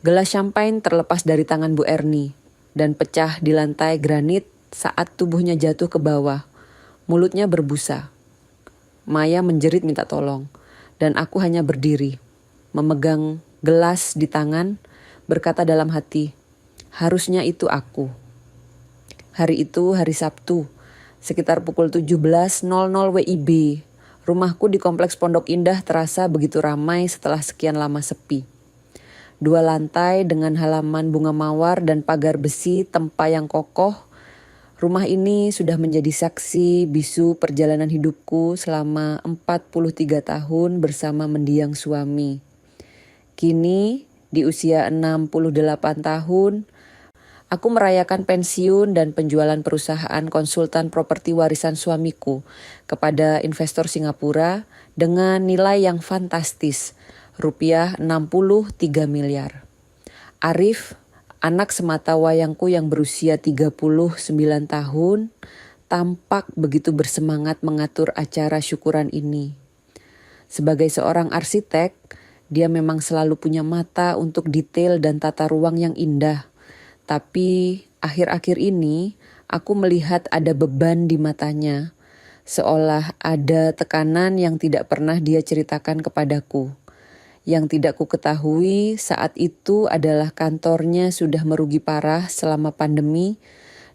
Gelas champagne terlepas dari tangan Bu Erni dan pecah di lantai granit saat tubuhnya jatuh ke bawah. Mulutnya berbusa. Maya menjerit minta tolong dan aku hanya berdiri, memegang gelas di tangan, berkata dalam hati, harusnya itu aku. Hari itu hari Sabtu, sekitar pukul 17.00 WIB. Rumahku di Kompleks Pondok Indah terasa begitu ramai setelah sekian lama sepi. 2 lantai dengan halaman bunga mawar dan pagar besi tempa yang kokoh. Rumah ini sudah menjadi saksi bisu perjalanan hidupku selama 43 tahun bersama mendiang suami. Kini, di usia 68 tahun, aku merayakan pensiun dan penjualan perusahaan konsultan properti warisan suamiku kepada investor Singapura dengan nilai yang fantastis, rupiah 63 miliar. Arif, anak semata wayangku yang berusia 39 tahun, tampak begitu bersemangat mengatur acara syukuran ini. Sebagai seorang arsitek, dia memang selalu punya mata untuk detail dan tata ruang yang indah. Tapi akhir-akhir ini aku melihat ada beban di matanya, seolah ada tekanan yang tidak pernah dia ceritakan kepadaku. Yang tidak ku ketahui saat itu adalah kantornya sudah merugi parah selama pandemi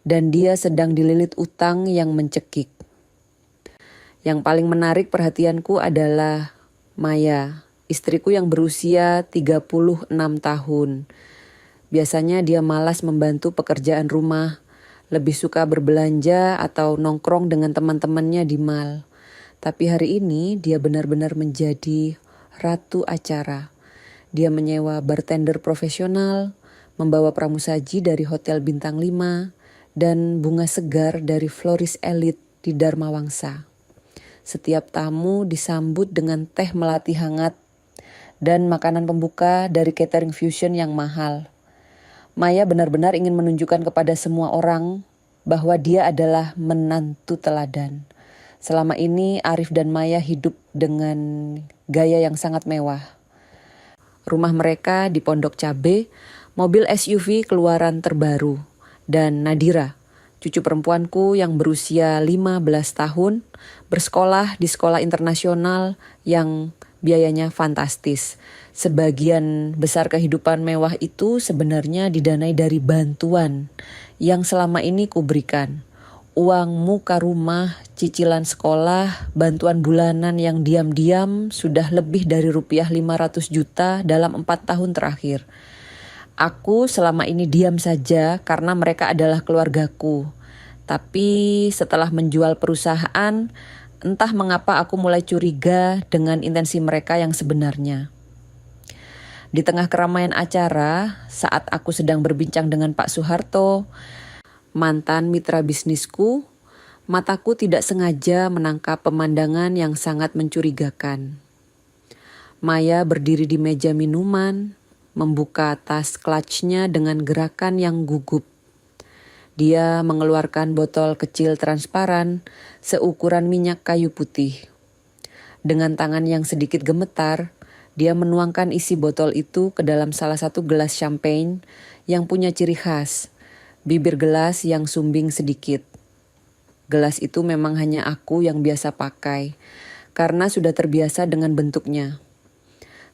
dan dia sedang dililit utang yang mencekik. Yang paling menarik perhatianku adalah Maya, istriku yang berusia 36 tahun. Biasanya dia malas membantu pekerjaan rumah, lebih suka berbelanja atau nongkrong dengan teman-temannya di mall. Tapi hari ini dia benar-benar menjadi ratu acara. Dia menyewa bartender profesional, membawa pramusaji dari hotel bintang 5, dan bunga segar dari floris elit di Dharma Wangsa. Setiap tamu disambut dengan teh melati hangat dan makanan pembuka dari catering fusion yang mahal. Maya benar-benar ingin menunjukkan kepada semua orang bahwa dia adalah menantu teladan. Selama ini Arif dan Maya hidup dengan gaya yang sangat mewah. Rumah mereka di Pondok Cabe, mobil SUV keluaran terbaru, dan Nadira, cucu perempuanku yang berusia 15 tahun, bersekolah di sekolah internasional yang biayanya fantastis. Sebagian besar kehidupan mewah itu sebenarnya didanai dari bantuan yang selama ini kuberikan. Uang muka rumah, cicilan sekolah, bantuan bulanan yang diam-diam sudah lebih dari rupiah 500 juta dalam 4 tahun terakhir. Aku selama ini diam saja karena mereka adalah keluargaku. Tapi setelah menjual perusahaan, entah mengapa aku mulai curiga dengan intensi mereka yang sebenarnya. Di tengah keramaian acara, saat aku sedang berbincang dengan Pak Soeharto, mantan mitra bisnisku, mataku tidak sengaja menangkap pemandangan yang sangat mencurigakan. Maya berdiri di meja minuman, membuka tas clutch-nya dengan gerakan yang gugup. Dia mengeluarkan botol kecil transparan seukuran minyak kayu putih. Dengan tangan yang sedikit gemetar, dia menuangkan isi botol itu ke dalam salah satu gelas champagne yang punya ciri khas. Bibir gelas yang sumbing sedikit. Gelas itu memang hanya aku yang biasa pakai, karena sudah terbiasa dengan bentuknya.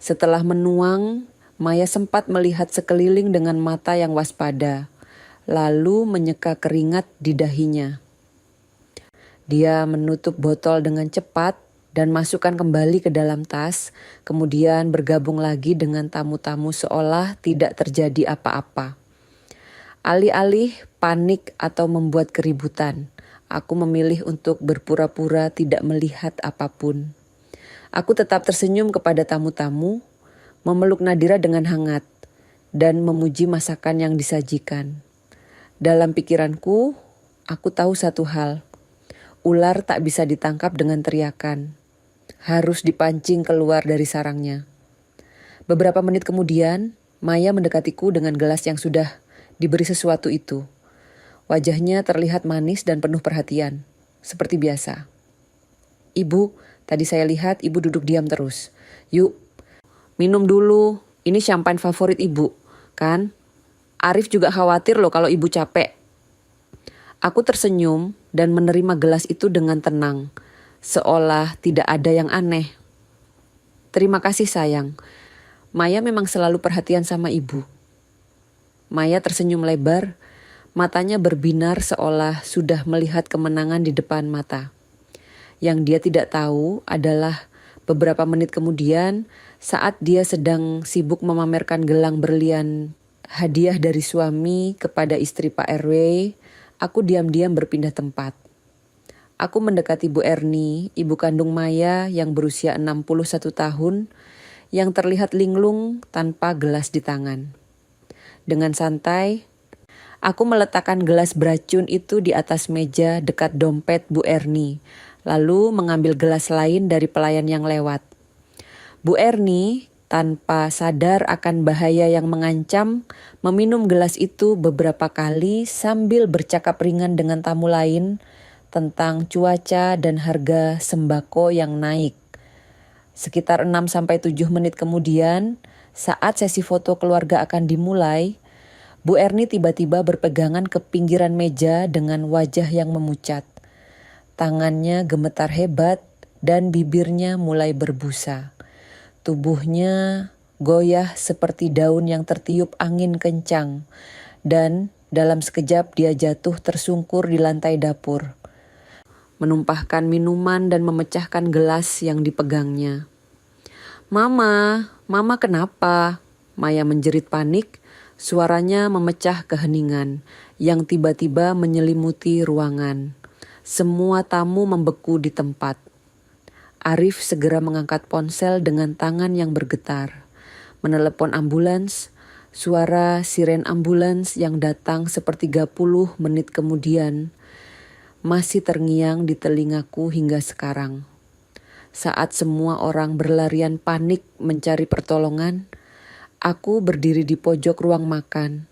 Setelah menuang, Maya sempat melihat sekeliling dengan mata yang waspada, lalu menyeka keringat di dahinya. Dia menutup botol dengan cepat dan masukkan kembali ke dalam tas, kemudian bergabung lagi dengan tamu-tamu seolah tidak terjadi apa-apa. Alih-alih panik atau membuat keributan, aku memilih untuk berpura-pura tidak melihat apapun. Aku tetap tersenyum kepada tamu-tamu, memeluk Nadira dengan hangat, dan memuji masakan yang disajikan. Dalam pikiranku, aku tahu satu hal. Ular tak bisa ditangkap dengan teriakan. Harus dipancing keluar dari sarangnya. Beberapa menit kemudian, Maya mendekatiku dengan gelas yang sudah diberi sesuatu itu. Wajahnya terlihat manis dan penuh perhatian, seperti biasa. Ibu, tadi saya lihat ibu duduk diam terus. Yuk, minum dulu. Ini champagne favorit ibu. kan? Arif juga khawatir loh kalau ibu capek. Aku tersenyum dan menerima gelas itu dengan tenang, seolah tidak ada yang aneh. Terima kasih sayang, Maya memang selalu perhatian sama ibu. Maya tersenyum lebar, matanya berbinar seolah sudah melihat kemenangan di depan mata. Yang dia tidak tahu adalah beberapa menit kemudian saat dia sedang sibuk memamerkan gelang berlian hadiah dari suami kepada istri Pak RW, aku diam-diam berpindah tempat. Aku mendekati Bu Erni, ibu kandung Maya yang berusia 61 tahun, yang terlihat linglung tanpa gelas di tangan. Dengan santai, aku meletakkan gelas beracun itu di atas meja dekat dompet Bu Erni, lalu mengambil gelas lain dari pelayan yang lewat. Bu Erni, tanpa sadar akan bahaya yang mengancam, meminum gelas itu beberapa kali sambil bercakap ringan dengan tamu lain tentang cuaca dan harga sembako yang naik. Sekitar 6-7 menit kemudian, saat sesi foto keluarga akan dimulai, Bu Erni tiba-tiba berpegangan ke pinggiran meja dengan wajah yang memucat. Tangannya gemetar hebat dan bibirnya mulai berbusa. Tubuhnya goyah seperti daun yang tertiup angin kencang, dan dalam sekejap dia jatuh tersungkur di lantai dapur, menumpahkan minuman dan memecahkan gelas yang dipegangnya. Mama kenapa? Maya menjerit panik, suaranya memecah keheningan yang tiba-tiba menyelimuti ruangan. Semua tamu membeku di tempat. Arif segera mengangkat ponsel dengan tangan yang bergetar, menelepon ambulans. Suara siren ambulans yang datang sepertiga puluh menit kemudian masih terngiang di telingaku hingga sekarang. Saat semua orang berlarian panik mencari pertolongan, aku berdiri di pojok ruang makan,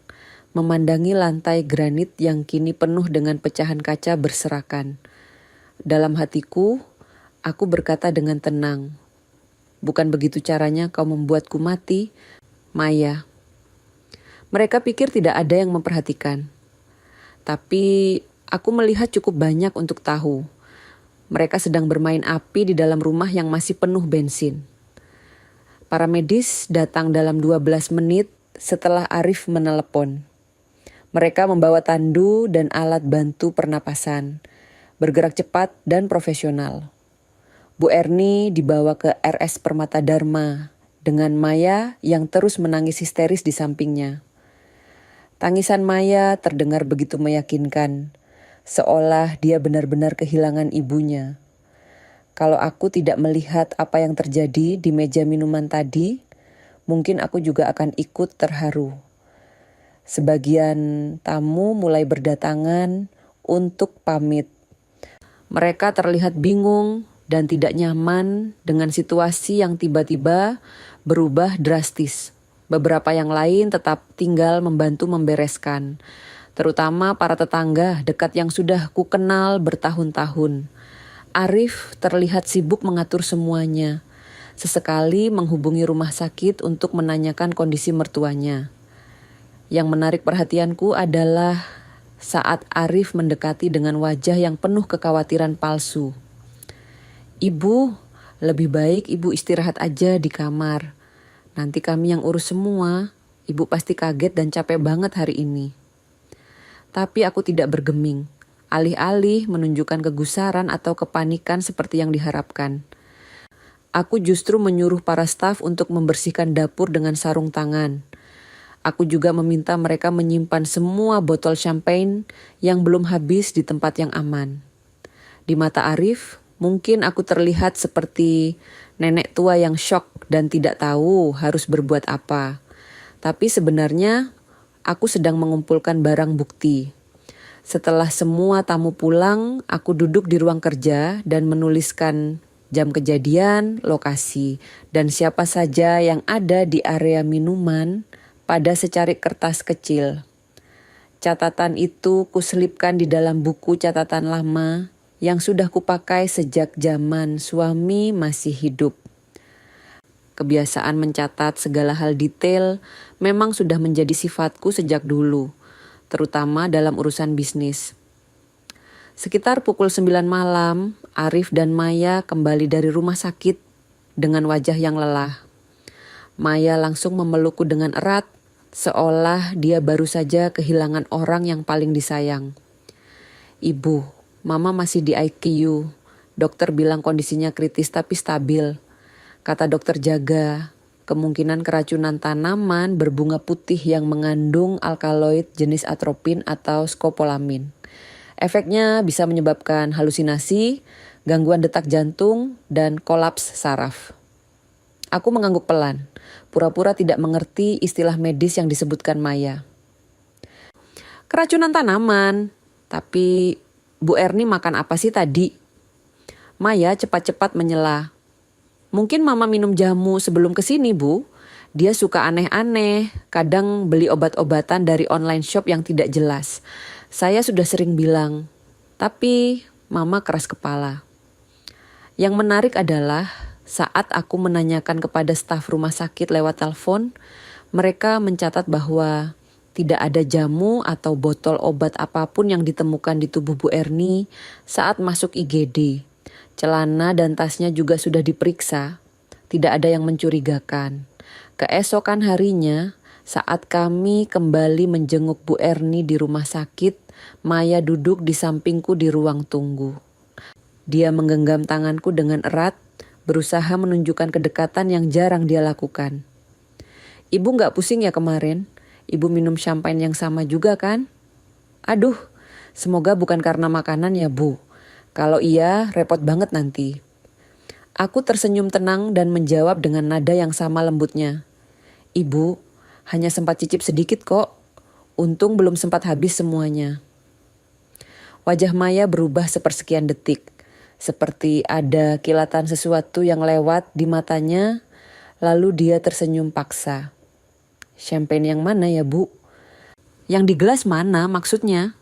memandangi lantai granit yang kini penuh dengan pecahan kaca berserakan. Dalam hatiku, aku berkata dengan tenang, "Bukan begitu caranya kau membuatku mati, Maya." Mereka pikir tidak ada yang memperhatikan. Tapi aku melihat cukup banyak untuk tahu. Mereka sedang bermain api di dalam rumah yang masih penuh bensin. Para medis datang dalam 12 menit setelah Arif menelepon. Mereka membawa tandu dan alat bantu pernapasan, bergerak cepat dan profesional. Bu Erni dibawa ke RS Permata Dharma dengan Maya yang terus menangis histeris di sampingnya. Tangisan Maya terdengar begitu meyakinkan, seolah dia benar-benar kehilangan ibunya. Kalau aku tidak melihat apa yang terjadi di meja minuman tadi, mungkin aku juga akan ikut terharu. Sebagian tamu mulai berdatangan untuk pamit. Mereka terlihat bingung dan tidak nyaman dengan situasi yang tiba-tiba berubah drastis. Beberapa yang lain tetap tinggal membantu membereskan, terutama para tetangga dekat yang sudah kukenal bertahun-tahun. Arif terlihat sibuk mengatur semuanya, sesekali menghubungi rumah sakit untuk menanyakan kondisi mertuanya. Yang menarik perhatianku adalah saat Arif mendekati dengan wajah yang penuh kekhawatiran palsu. "Ibu, lebih baik ibu istirahat aja di kamar. Nanti kami yang urus semua. Ibu pasti kaget dan capek banget hari ini." Tapi aku tidak bergeming. Alih-alih menunjukkan kegusaran atau kepanikan seperti yang diharapkan. Aku justru menyuruh para staf untuk membersihkan dapur dengan sarung tangan. Aku juga meminta mereka menyimpan semua botol champagne yang belum habis di tempat yang aman. Di mata Arif, mungkin aku terlihat seperti nenek tua yang syok dan tidak tahu harus berbuat apa. Tapi sebenarnya aku sedang mengumpulkan barang bukti. Setelah semua tamu pulang, aku duduk di ruang kerja dan menuliskan jam kejadian, lokasi, dan siapa saja yang ada di area minuman pada secarik kertas kecil. Catatan itu kuselipkan di dalam buku catatan lama yang sudah kupakai sejak zaman suami masih hidup. Kebiasaan mencatat segala hal detail memang sudah menjadi sifatku sejak dulu, terutama dalam urusan bisnis. Sekitar pukul 9 malam, Arif dan Maya kembali dari rumah sakit dengan wajah yang lelah. Maya langsung memelukku dengan erat, seolah dia baru saja kehilangan orang yang paling disayang. "Ibu, Mama masih di ICU. Dokter bilang kondisinya kritis tapi stabil. Kata dokter jaga, kemungkinan keracunan tanaman berbunga putih yang mengandung alkaloid jenis atropin atau skopolamin. Efeknya bisa menyebabkan halusinasi, gangguan detak jantung, dan kolaps saraf." Aku mengangguk pelan, pura-pura tidak mengerti istilah medis yang disebutkan Maya. "Keracunan tanaman, tapi Bu Erni makan apa sih tadi?" Maya cepat-cepat menyela. "Mungkin Mama minum jamu sebelum kesini, Bu. Dia suka aneh-aneh, kadang beli obat-obatan dari online shop yang tidak jelas. Saya sudah sering bilang, tapi Mama keras kepala." Yang menarik adalah saat aku menanyakan kepada staf rumah sakit lewat telepon, mereka mencatat bahwa tidak ada jamu atau botol obat apapun yang ditemukan di tubuh Bu Erni saat masuk IGD. Celana dan tasnya juga sudah diperiksa. Tidak ada yang mencurigakan. Keesokan harinya, saat kami kembali menjenguk Bu Erni di rumah sakit, Maya duduk di sampingku di ruang tunggu. Dia menggenggam tanganku dengan erat, berusaha menunjukkan kedekatan yang jarang dia lakukan. "Ibu gak pusing ya kemarin? Ibu minum champagne yang sama juga kan?" "Aduh, semoga bukan karena makanan ya Bu. Kalau iya, repot banget nanti." Aku tersenyum tenang dan menjawab dengan nada yang sama lembutnya. "Ibu, hanya sempat cicip sedikit kok. Untung belum sempat habis semuanya." Wajah Maya berubah sepersekian detik. Seperti ada kilatan sesuatu yang lewat di matanya, lalu dia tersenyum paksa. "Champagne yang mana ya Bu?" "Yang di gelas mana maksudnya?"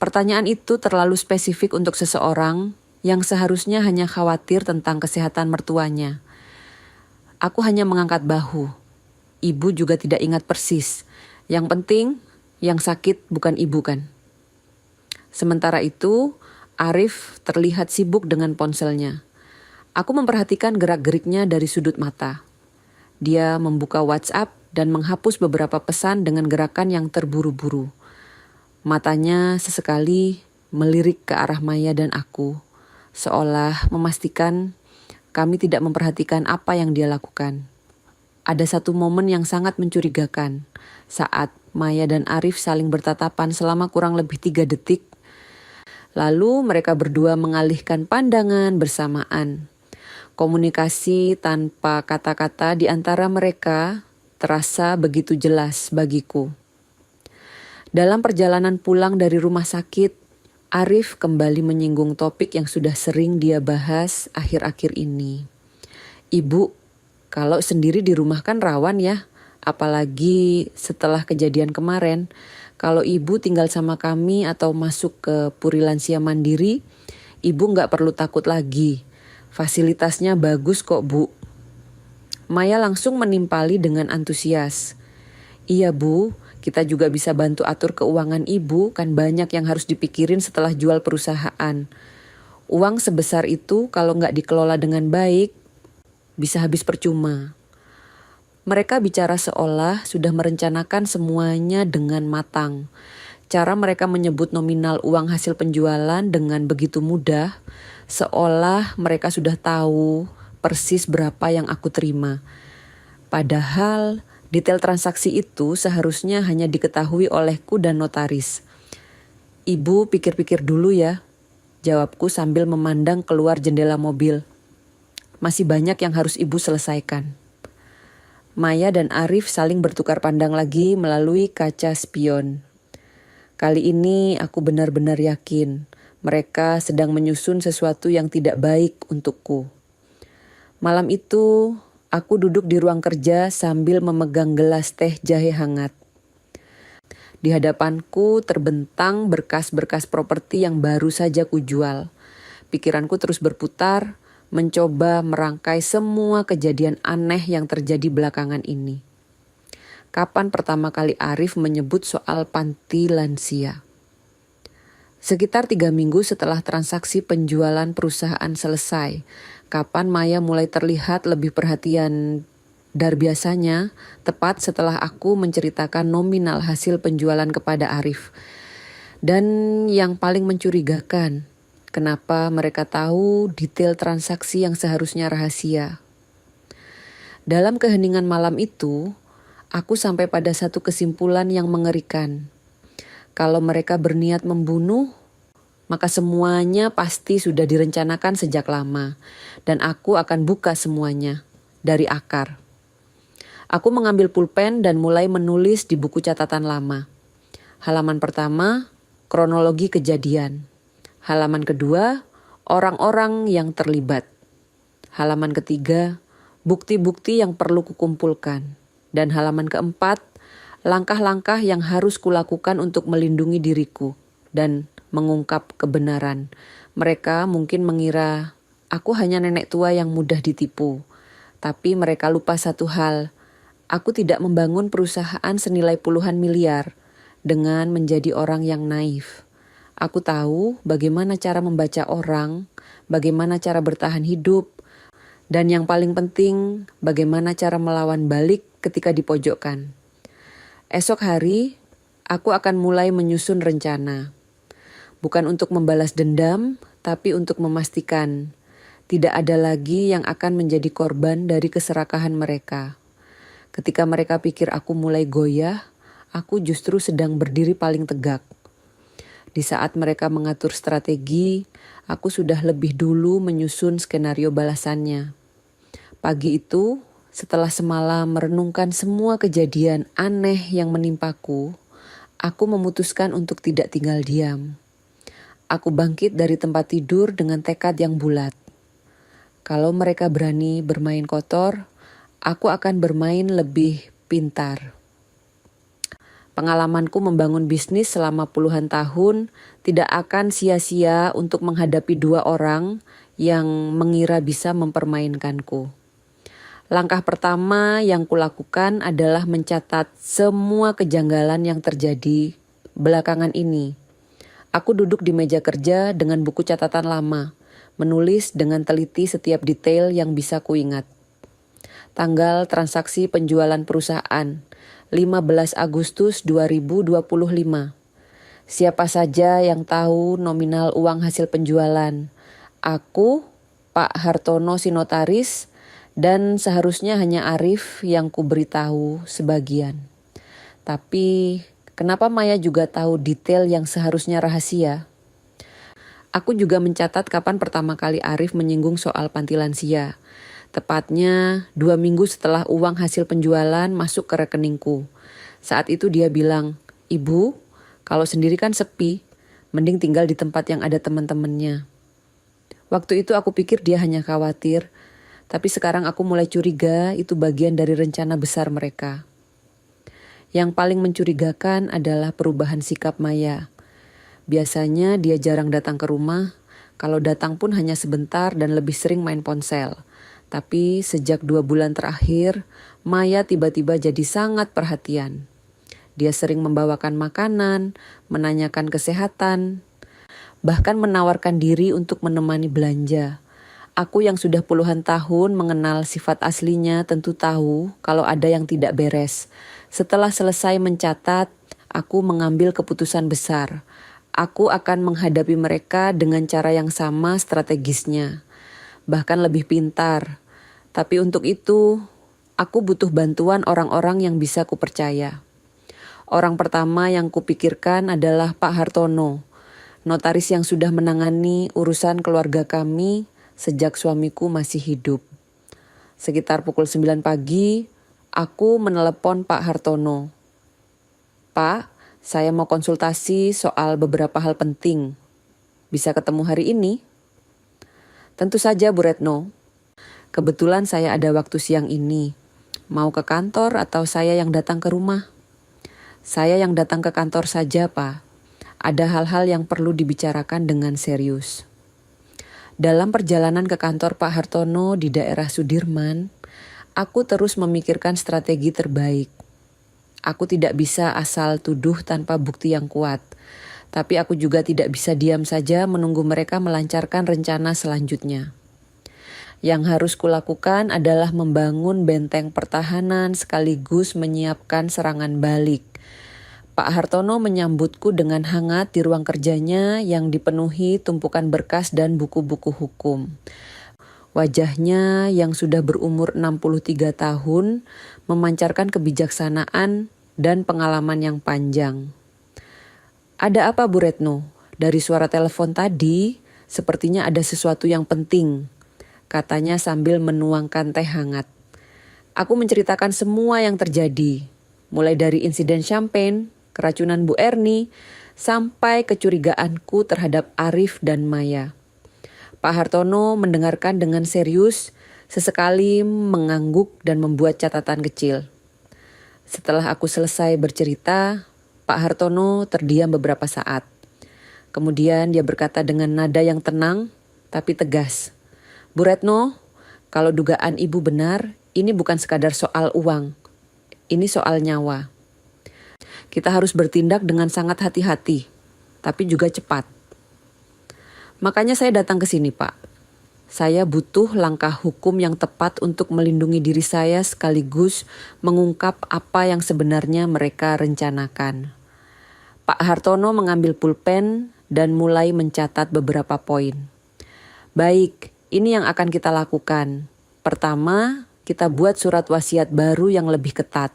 Pertanyaan itu terlalu spesifik untuk seseorang yang seharusnya hanya khawatir tentang kesehatan mertuanya. Aku hanya mengangkat bahu. Ibu juga tidak ingat persis. Yang penting, yang sakit bukan ibu kan? Sementara itu, Arif terlihat sibuk dengan ponselnya. Aku memperhatikan gerak-geriknya dari sudut mata. Dia membuka WhatsApp dan menghapus beberapa pesan dengan gerakan yang terburu-buru. Matanya sesekali melirik ke arah Maya dan aku, seolah memastikan kami tidak memperhatikan apa yang dia lakukan. Ada satu momen yang sangat mencurigakan saat Maya dan Arif saling bertatapan selama kurang lebih 3 detik. Lalu mereka berdua mengalihkan pandangan bersamaan. Komunikasi tanpa kata-kata di antara mereka terasa begitu jelas bagiku. Dalam perjalanan pulang dari rumah sakit, Arif kembali menyinggung topik yang sudah sering dia bahas akhir-akhir ini. "Ibu, kalau sendiri di rumah kan rawan ya, apalagi setelah kejadian kemarin. Kalau ibu tinggal sama kami atau masuk ke Puri Lansia Mandiri, ibu gak perlu takut lagi. Fasilitasnya bagus kok Bu." Maya langsung menimpali dengan antusias. "Iya Bu, kita juga bisa bantu atur keuangan ibu, kan banyak yang harus dipikirin setelah jual perusahaan. Uang sebesar itu kalau gak dikelola dengan baik, bisa habis percuma." Mereka bicara seolah sudah merencanakan semuanya dengan matang. Cara mereka menyebut nominal uang hasil penjualan dengan begitu mudah, seolah mereka sudah tahu persis berapa yang aku terima. Padahal detail transaksi itu seharusnya hanya diketahui olehku dan notaris. "Ibu pikir-pikir dulu ya," jawabku sambil memandang keluar jendela mobil. "Masih banyak yang harus ibu selesaikan." Maya dan Arif saling bertukar pandang lagi melalui kaca spion. Kali ini aku benar-benar yakin mereka sedang menyusun sesuatu yang tidak baik untukku. Malam itu, aku duduk di ruang kerja sambil memegang gelas teh jahe hangat. Di hadapanku terbentang berkas-berkas properti yang baru saja kujual. Pikiranku terus berputar, mencoba merangkai semua kejadian aneh yang terjadi belakangan ini. Kapan pertama kali Arif menyebut soal panti lansia? Sekitar 3 minggu setelah transaksi penjualan perusahaan selesai, kapan Maya mulai terlihat lebih perhatian dari biasanya, tepat setelah aku menceritakan nominal hasil penjualan kepada Arif. Dan yang paling mencurigakan, kenapa mereka tahu detail transaksi yang seharusnya rahasia. Dalam keheningan malam itu, aku sampai pada satu kesimpulan yang mengerikan. Kalau mereka berniat membunuh, maka semuanya pasti sudah direncanakan sejak lama. Dan aku akan buka semuanya dari akar. Aku mengambil pulpen dan mulai menulis di buku catatan lama. Halaman pertama, kronologi kejadian. Halaman kedua, orang-orang yang terlibat. Halaman ketiga, bukti-bukti yang perlu kukumpulkan. Dan halaman keempat, langkah-langkah yang harus kulakukan untuk melindungi diriku dan mengungkap kebenaran. Mereka mungkin mengira aku hanya nenek tua yang mudah ditipu. Tapi mereka lupa satu hal, aku tidak membangun perusahaan senilai puluhan miliar dengan menjadi orang yang naif. Aku tahu bagaimana cara membaca orang, bagaimana cara bertahan hidup, dan yang paling penting, bagaimana cara melawan balik ketika dipojokkan. Esok hari, aku akan mulai menyusun rencana. Bukan untuk membalas dendam, tapi untuk memastikan tidak ada lagi yang akan menjadi korban dari keserakahan mereka. Ketika mereka pikir aku mulai goyah, aku justru sedang berdiri paling tegak. Di saat mereka mengatur strategi, aku sudah lebih dulu menyusun skenario balasannya. Pagi itu, setelah semalam merenungkan semua kejadian aneh yang menimpaku, aku memutuskan untuk tidak tinggal diam. Aku bangkit dari tempat tidur dengan tekad yang bulat. Kalau mereka berani bermain kotor, aku akan bermain lebih pintar. Pengalamanku membangun bisnis selama puluhan tahun tidak akan sia-sia untuk menghadapi 2 orang yang mengira bisa mempermainkanku. Langkah pertama yang kulakukan adalah mencatat semua kejanggalan yang terjadi belakangan ini. Aku duduk di meja kerja dengan buku catatan lama, menulis dengan teliti setiap detail yang bisa kuingat. Tanggal transaksi penjualan perusahaan, 15 Agustus 2025. Siapa saja yang tahu nominal uang hasil penjualan? Aku, Pak Hartono si notaris, dan seharusnya hanya Arif yang kuberitahu sebagian. Tapi kenapa Maya juga tahu detail yang seharusnya rahasia? Aku juga mencatat kapan pertama kali Arif menyinggung soal panti lansia. Tepatnya 2 minggu setelah uang hasil penjualan masuk ke rekeningku. Saat itu dia bilang, "Ibu, kalau sendiri kan sepi, mending tinggal di tempat yang ada teman-temannya." Waktu itu aku pikir dia hanya khawatir, tapi sekarang aku mulai curiga itu bagian dari rencana besar mereka. Yang paling mencurigakan adalah perubahan sikap Maya. Biasanya dia jarang datang ke rumah, kalau datang pun hanya sebentar dan lebih sering main ponsel. Tapi sejak 2 bulan terakhir, Maya tiba-tiba jadi sangat perhatian. Dia sering membawakan makanan, menanyakan kesehatan, bahkan menawarkan diri untuk menemani belanja. Aku yang sudah puluhan tahun mengenal sifat aslinya tentu tahu kalau ada yang tidak beres. Setelah selesai mencatat, aku mengambil keputusan besar. Aku akan menghadapi mereka dengan cara yang sama strategisnya, bahkan lebih pintar. Tapi untuk itu, aku butuh bantuan orang-orang yang bisa kupercaya. Orang pertama yang kupikirkan adalah Pak Hartono, notaris yang sudah menangani urusan keluarga kami sejak suamiku masih hidup. Sekitar pukul 9 pagi, aku menelepon Pak Hartono. "Pak, saya mau konsultasi soal beberapa hal penting. Bisa ketemu hari ini?" "Tentu saja Bu Retno. Kebetulan saya ada waktu siang ini. Mau ke kantor atau saya yang datang ke rumah?" "Saya yang datang ke kantor saja, Pak. Ada hal-hal yang perlu dibicarakan dengan serius." Dalam perjalanan ke kantor Pak Hartono di daerah Sudirman, aku terus memikirkan strategi terbaik. Aku tidak bisa asal tuduh tanpa bukti yang kuat. Tapi aku juga tidak bisa diam saja menunggu mereka melancarkan rencana selanjutnya. Yang harus kulakukan adalah membangun benteng pertahanan sekaligus menyiapkan serangan balik. Pak Hartono menyambutku dengan hangat di ruang kerjanya yang dipenuhi tumpukan berkas dan buku-buku hukum. Wajahnya yang sudah berumur 63 tahun memancarkan kebijaksanaan dan pengalaman yang panjang. "Ada apa, Bu Retno? Dari suara telepon tadi, sepertinya ada sesuatu yang penting," katanya sambil menuangkan teh hangat. Aku menceritakan semua yang terjadi, mulai dari insiden champagne, keracunan Bu Erni, sampai kecurigaanku terhadap Arif dan Maya. Pak Hartono mendengarkan dengan serius, sesekali mengangguk dan membuat catatan kecil. Setelah aku selesai bercerita, Pak Hartono terdiam beberapa saat. Kemudian dia berkata dengan nada yang tenang tapi tegas, "Bu Retno, kalau dugaan Ibu benar, ini bukan sekadar soal uang. Ini soal nyawa. Kita harus bertindak dengan sangat hati-hati, tapi juga cepat. Makanya saya datang ke sini, Pak. Saya butuh langkah hukum yang tepat untuk melindungi diri saya sekaligus mengungkap apa yang sebenarnya mereka rencanakan." Pak Hartono mengambil pulpen dan mulai mencatat beberapa poin. "Baik, ini yang akan kita lakukan. Pertama, kita buat surat wasiat baru yang lebih ketat.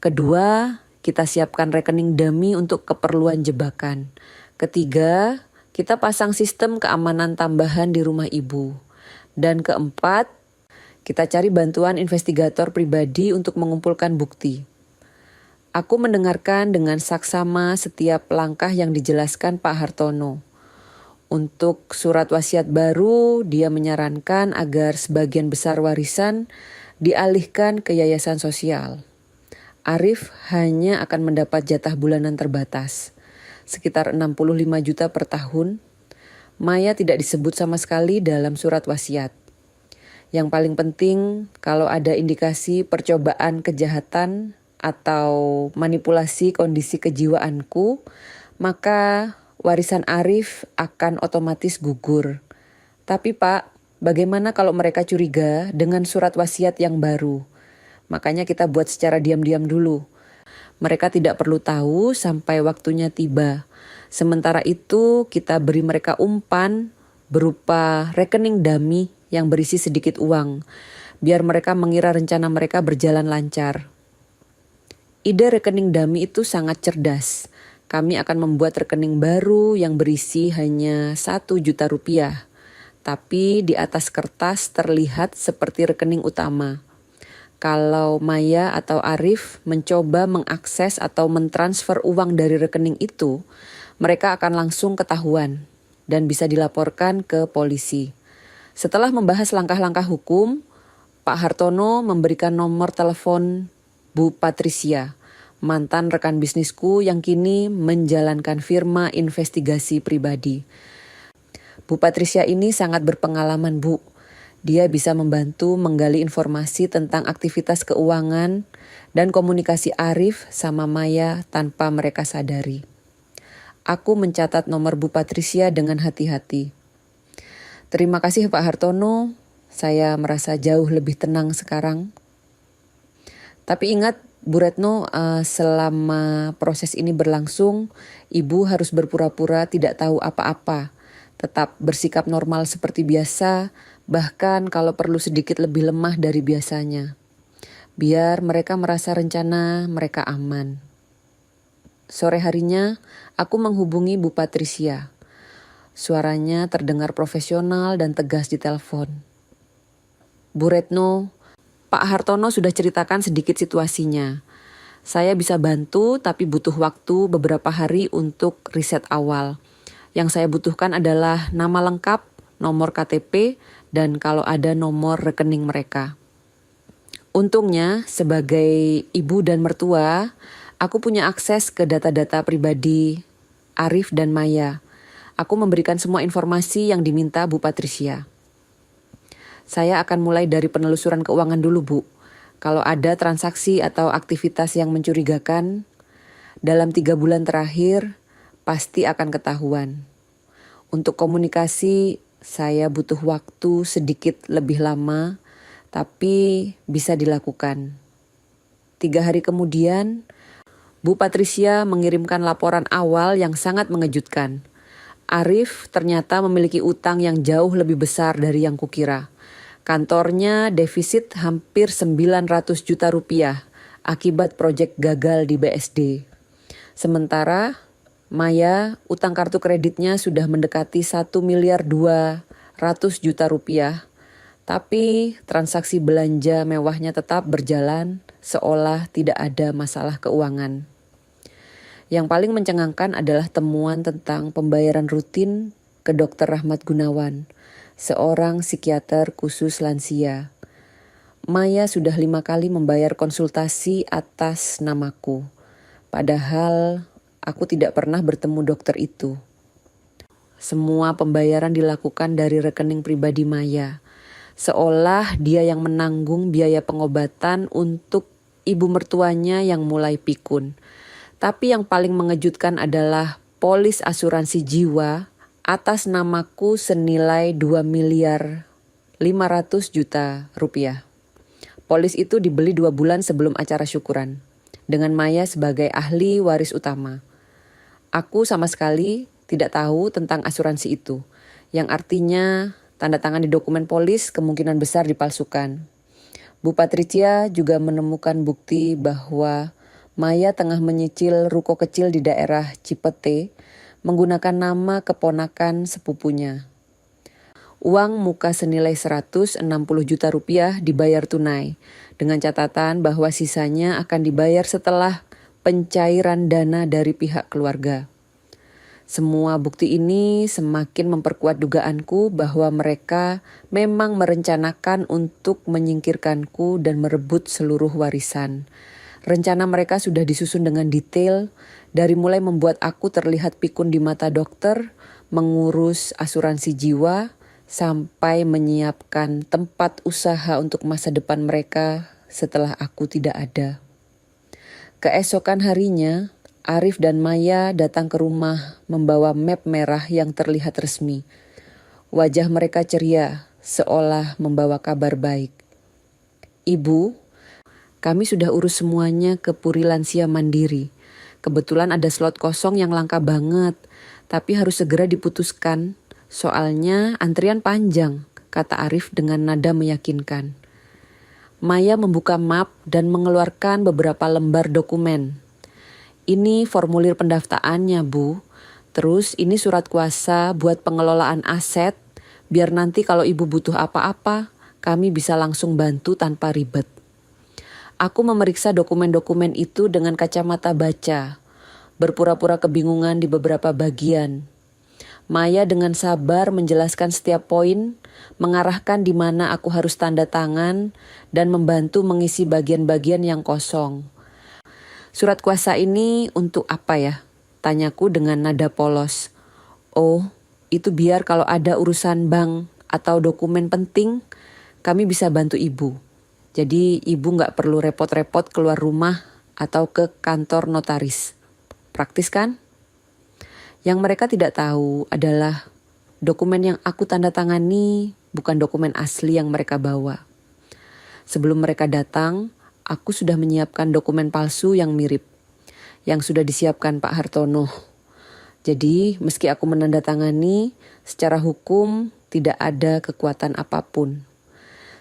Kedua, kita siapkan rekening dummy untuk keperluan jebakan. Ketiga, kita pasang sistem keamanan tambahan di rumah Ibu. Dan keempat, kita cari bantuan investigator pribadi untuk mengumpulkan bukti." Aku mendengarkan dengan saksama setiap langkah yang dijelaskan Pak Hartono. Untuk surat wasiat baru, dia menyarankan agar sebagian besar warisan dialihkan ke yayasan sosial. Arif hanya akan mendapat jatah bulanan terbatas, sekitar 65 juta per tahun. Maya tidak disebut sama sekali dalam surat wasiat. Yang paling penting, kalau ada indikasi percobaan kejahatan atau manipulasi kondisi kejiwaanku, maka warisan Arif akan otomatis gugur. Tapi Pak, bagaimana kalau mereka curiga dengan surat wasiat yang baru? Makanya kita buat secara diam-diam dulu. Mereka tidak perlu tahu sampai waktunya tiba. Sementara itu kita beri mereka umpan berupa rekening dummy yang berisi sedikit uang, biar mereka mengira rencana mereka berjalan lancar. Ide rekening dummy itu sangat cerdas. Kami akan membuat rekening baru yang berisi hanya 1 juta rupiah. Tapi di atas kertas terlihat seperti rekening utama. Kalau Maya atau Arif mencoba mengakses atau mentransfer uang dari rekening itu, mereka akan langsung ketahuan dan bisa dilaporkan ke polisi. Setelah membahas langkah-langkah hukum, Pak Hartono memberikan nomor telepon Bu Patricia, mantan rekan bisnisku yang kini menjalankan firma investigasi pribadi. Bu Patricia ini sangat berpengalaman, Bu. Dia bisa membantu menggali informasi tentang aktivitas keuangan dan komunikasi Arif sama Maya tanpa mereka sadari. Aku mencatat nomor Bu Patricia dengan hati-hati. Terima kasih Pak Hartono, saya merasa jauh lebih tenang sekarang. Tapi ingat Bu Retno, selama proses ini berlangsung, Ibu harus berpura-pura tidak tahu apa-apa. Tetap bersikap normal seperti biasa, bahkan kalau perlu sedikit lebih lemah dari biasanya. Biar mereka merasa rencana mereka aman. Sore harinya, aku menghubungi Bu Patricia. Suaranya terdengar profesional dan tegas di telepon. "Bu Retno, Pak Hartono sudah ceritakan sedikit situasinya. Saya bisa bantu tapi butuh waktu beberapa hari untuk riset awal. Yang saya butuhkan adalah nama lengkap, nomor KTP, dan kalau ada nomor rekening mereka." Untungnya sebagai ibu dan mertua, aku punya akses ke data-data pribadi Arif dan Maya. Aku memberikan semua informasi yang diminta Bu Patricia. Saya akan mulai dari penelusuran keuangan dulu, Bu. Kalau ada transaksi atau aktivitas yang mencurigakan, dalam 3 bulan terakhir pasti akan ketahuan. Untuk komunikasi, saya butuh waktu sedikit lebih lama, tapi bisa dilakukan. 3 hari kemudian, Bu Patricia mengirimkan laporan awal yang sangat mengejutkan. Arif ternyata memiliki utang yang jauh lebih besar dari yang kukira. Kantornya defisit hampir 900 juta rupiah akibat proyek gagal di BSD. Sementara Maya, utang kartu kreditnya sudah mendekati 1 miliar 200 juta rupiah. Tapi transaksi belanja mewahnya tetap berjalan seolah tidak ada masalah keuangan. Yang paling mencengangkan adalah temuan tentang pembayaran rutin ke Dr. Rahmat Gunawan, seorang psikiater khusus lansia. Maya sudah 5 kali membayar konsultasi atas namaku. Padahal aku tidak pernah bertemu dokter itu. Semua pembayaran dilakukan dari rekening pribadi Maya. Seolah dia yang menanggung biaya pengobatan untuk ibu mertuanya yang mulai pikun. Tapi yang paling mengejutkan adalah polis asuransi jiwa atas namaku senilai 2 miliar 500 juta rupiah. Polis itu dibeli 2 bulan sebelum acara syukuran, dengan Maya sebagai ahli waris utama. Aku sama sekali tidak tahu tentang asuransi itu, yang artinya tanda tangan di dokumen polis kemungkinan besar dipalsukan. Bu Patricia juga menemukan bukti bahwa Maya tengah menyicil ruko kecil di daerah Cipete menggunakan nama keponakan sepupunya. Uang muka senilai 160 juta rupiah dibayar tunai, dengan catatan bahwa sisanya akan dibayar setelah pencairan dana dari pihak keluarga. Semua bukti ini semakin memperkuat dugaanku bahwa mereka memang merencanakan untuk menyingkirkanku dan merebut seluruh warisan. Rencana mereka sudah disusun dengan detail, dari mulai membuat aku terlihat pikun di mata dokter, mengurus asuransi jiwa, sampai menyiapkan tempat usaha untuk masa depan mereka setelah aku tidak ada. Keesokan harinya, Arif dan Maya datang ke rumah membawa map merah yang terlihat resmi. Wajah mereka ceria, seolah membawa kabar baik. Ibu, kami sudah urus semuanya ke Puri Lansia Mandiri. Kebetulan ada slot kosong yang langka banget, tapi harus segera diputuskan. Soalnya antrian panjang, kata Arif dengan nada meyakinkan. Maya membuka map dan mengeluarkan beberapa lembar dokumen. Ini formulir pendaftarannya, Bu. Terus ini surat kuasa buat pengelolaan aset, biar nanti kalau ibu butuh apa-apa, kami bisa langsung bantu tanpa ribet. Aku memeriksa dokumen-dokumen itu dengan kacamata baca, berpura-pura kebingungan di beberapa bagian. Maya dengan sabar menjelaskan setiap poin, mengarahkan di mana aku harus tanda tangan, dan membantu mengisi bagian-bagian yang kosong. Surat kuasa ini untuk apa ya? Tanyaku dengan nada polos. Oh, itu biar kalau ada urusan bank atau dokumen penting, kami bisa bantu ibu. Jadi ibu gak perlu repot-repot keluar rumah atau ke kantor notaris. Praktis kan? Yang mereka tidak tahu adalah dokumen yang aku tanda tangani bukan dokumen asli yang mereka bawa. Sebelum mereka datang, aku sudah menyiapkan dokumen palsu yang mirip, yang sudah disiapkan Pak Hartono. Jadi meski aku menandatangani, secara hukum tidak ada kekuatan apapun.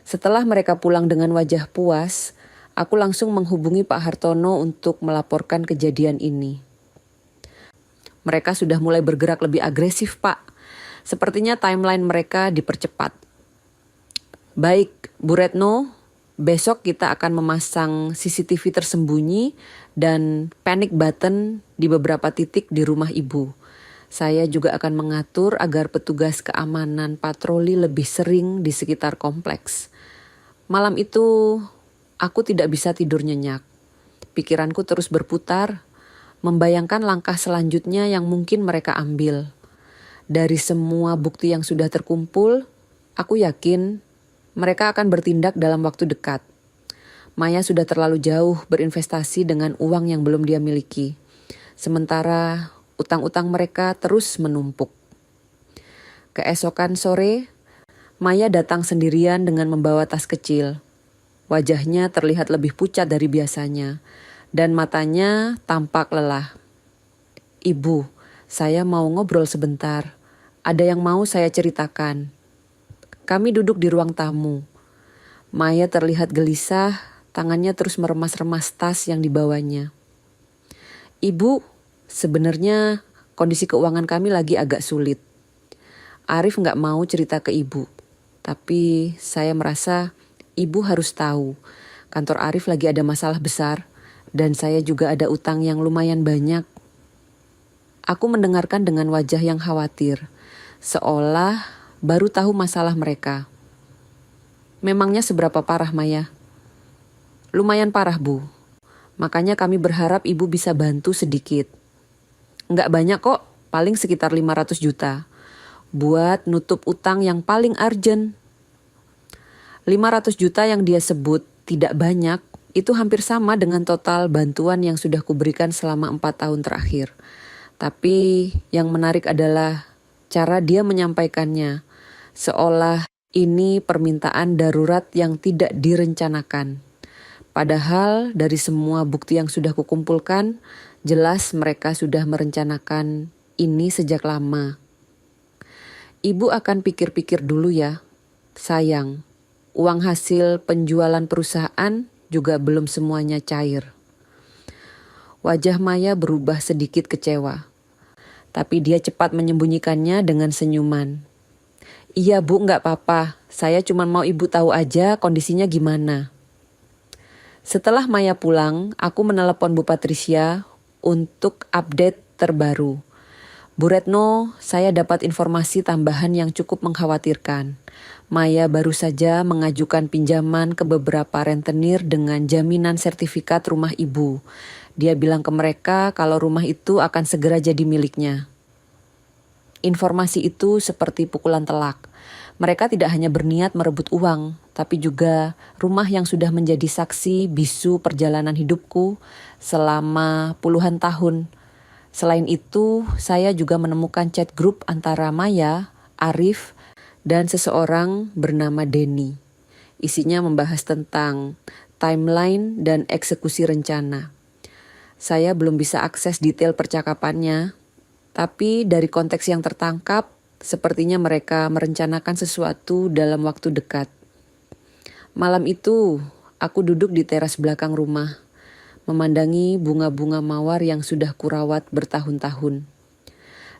Setelah mereka pulang dengan wajah puas, aku langsung menghubungi Pak Hartono untuk melaporkan kejadian ini. Mereka sudah mulai bergerak lebih agresif, Pak. Sepertinya timeline mereka dipercepat. Baik, Bu Retno, besok kita akan memasang CCTV tersembunyi dan panic button di beberapa titik di rumah ibu. Saya juga akan mengatur agar petugas keamanan patroli lebih sering di sekitar kompleks. Malam itu, aku tidak bisa tidur nyenyak. Pikiranku terus berputar, membayangkan langkah selanjutnya yang mungkin mereka ambil. Dari semua bukti yang sudah terkumpul, aku yakin mereka akan bertindak dalam waktu dekat. Maya sudah terlalu jauh berinvestasi dengan uang yang belum dia miliki. Sementara utang-utang mereka terus menumpuk. Keesokan sore, Maya datang sendirian dengan membawa tas kecil. Wajahnya terlihat lebih pucat dari biasanya, dan matanya tampak lelah. "Ibu, saya mau ngobrol sebentar. Ada yang mau saya ceritakan." Kami duduk di ruang tamu. Maya terlihat gelisah, tangannya terus meremas-remas tas yang dibawanya. "Ibu, sebenarnya kondisi keuangan kami lagi agak sulit. Arif gak mau cerita ke ibu. Tapi saya merasa ibu harus tahu. Kantor Arif lagi ada masalah besar dan saya juga ada utang yang lumayan banyak." Aku mendengarkan dengan wajah yang khawatir, seolah baru tahu masalah mereka. "Memangnya seberapa parah, Maya?" "Lumayan parah, Bu. Makanya kami berharap ibu bisa bantu sedikit. Nggak banyak kok, paling sekitar 500 juta. Buat nutup utang yang paling urgent." 500 juta yang dia sebut tidak banyak, itu hampir sama dengan total bantuan yang sudah kuberikan selama 4 tahun terakhir. Tapi yang menarik adalah cara dia menyampaikannya, seolah ini permintaan darurat yang tidak direncanakan. Padahal dari semua bukti yang sudah kukumpulkan, jelas mereka sudah merencanakan ini sejak lama. "Ibu akan pikir-pikir dulu ya. Sayang, uang hasil penjualan perusahaan juga belum semuanya cair." Wajah Maya berubah sedikit kecewa. Tapi dia cepat menyembunyikannya dengan senyuman. "Iya Bu, gak apa-apa. Saya cuma mau ibu tahu aja kondisinya gimana." Setelah Maya pulang, aku menelepon Bu Patricia untuk update terbaru. "Bu Retno, saya dapat informasi tambahan yang cukup mengkhawatirkan. Maya baru saja mengajukan pinjaman ke beberapa rentenir dengan jaminan sertifikat rumah ibu. Dia bilang ke mereka kalau rumah itu akan segera jadi miliknya." Informasi itu seperti pukulan telak. Mereka tidak hanya berniat merebut uang, tapi juga rumah yang sudah menjadi saksi bisu perjalanan hidupku selama puluhan tahun. Selain itu, saya juga menemukan chat grup antara Maya, Arif, dan seseorang bernama Denny. Isinya membahas tentang timeline dan eksekusi rencana. Saya belum bisa akses detail percakapannya, tapi dari konteks yang tertangkap, sepertinya mereka merencanakan sesuatu dalam waktu dekat. Malam itu, aku duduk di teras belakang rumah, memandangi bunga-bunga mawar yang sudah kurawat bertahun-tahun.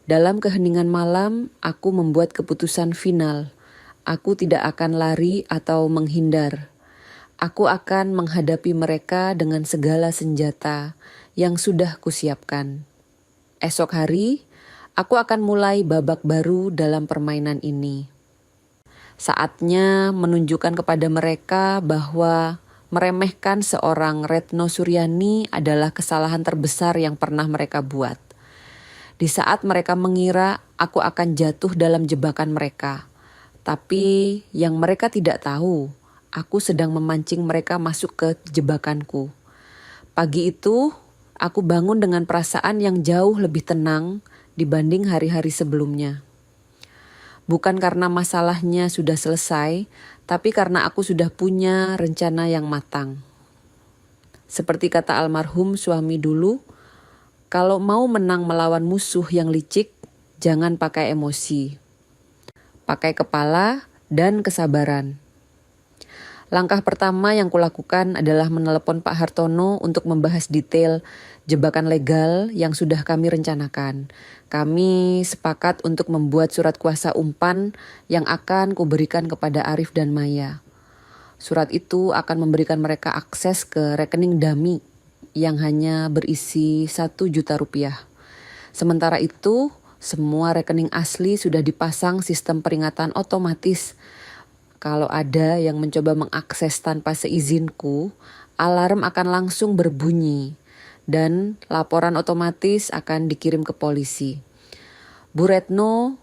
Dalam keheningan malam, aku membuat keputusan final. Aku tidak akan lari atau menghindar. Aku akan menghadapi mereka dengan segala senjata yang sudah kusiapkan. Esok hari, aku akan mulai babak baru dalam permainan ini. Saatnya menunjukkan kepada mereka bahwa meremehkan seorang Retno Suryani adalah kesalahan terbesar yang pernah mereka buat. Di saat mereka mengira aku akan jatuh dalam jebakan mereka. Tapi yang mereka tidak tahu, aku sedang memancing mereka masuk ke jebakanku. Pagi itu, aku bangun dengan perasaan yang jauh lebih tenang dibanding hari-hari sebelumnya. Bukan karena masalahnya sudah selesai, tapi karena aku sudah punya rencana yang matang. Seperti kata almarhum suami dulu, kalau mau menang melawan musuh yang licik, jangan pakai emosi. Pakai kepala dan kesabaran. Langkah pertama yang kulakukan adalah menelepon Pak Hartono untuk membahas detail jebakan legal yang sudah kami rencanakan. Kami sepakat untuk membuat surat kuasa umpan yang akan kuberikan kepada Arif dan Maya. Surat itu akan memberikan mereka akses ke rekening dummy yang hanya berisi 1 juta rupiah. Sementara itu, semua rekening asli sudah dipasang sistem peringatan otomatis. Kalau ada yang mencoba mengakses tanpa seizinku, alarm akan langsung berbunyi dan laporan otomatis akan dikirim ke polisi. Bu Retno,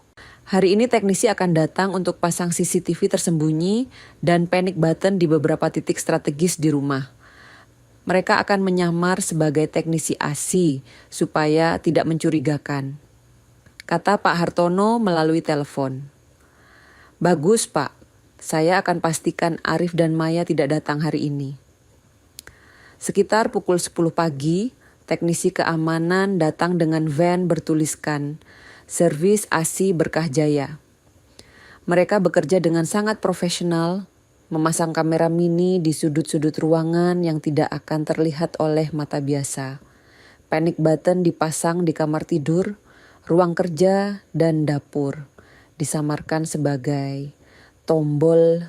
Hari ini teknisi akan datang untuk pasang CCTV tersembunyi dan panic button di beberapa titik strategis di rumah. Mereka akan menyamar sebagai teknisi AC supaya tidak mencurigakan. Kata Pak Hartono melalui telepon. Bagus Pak, saya akan pastikan Arif dan Maya tidak datang hari ini. Sekitar pukul 10 pagi, teknisi keamanan datang dengan van bertuliskan Servis AC Berkah Jaya. Mereka bekerja dengan sangat profesional, memasang kamera mini di sudut-sudut ruangan yang tidak akan terlihat oleh mata biasa. Panic button dipasang di kamar tidur, ruang kerja, dan dapur. Disamarkan sebagai tombol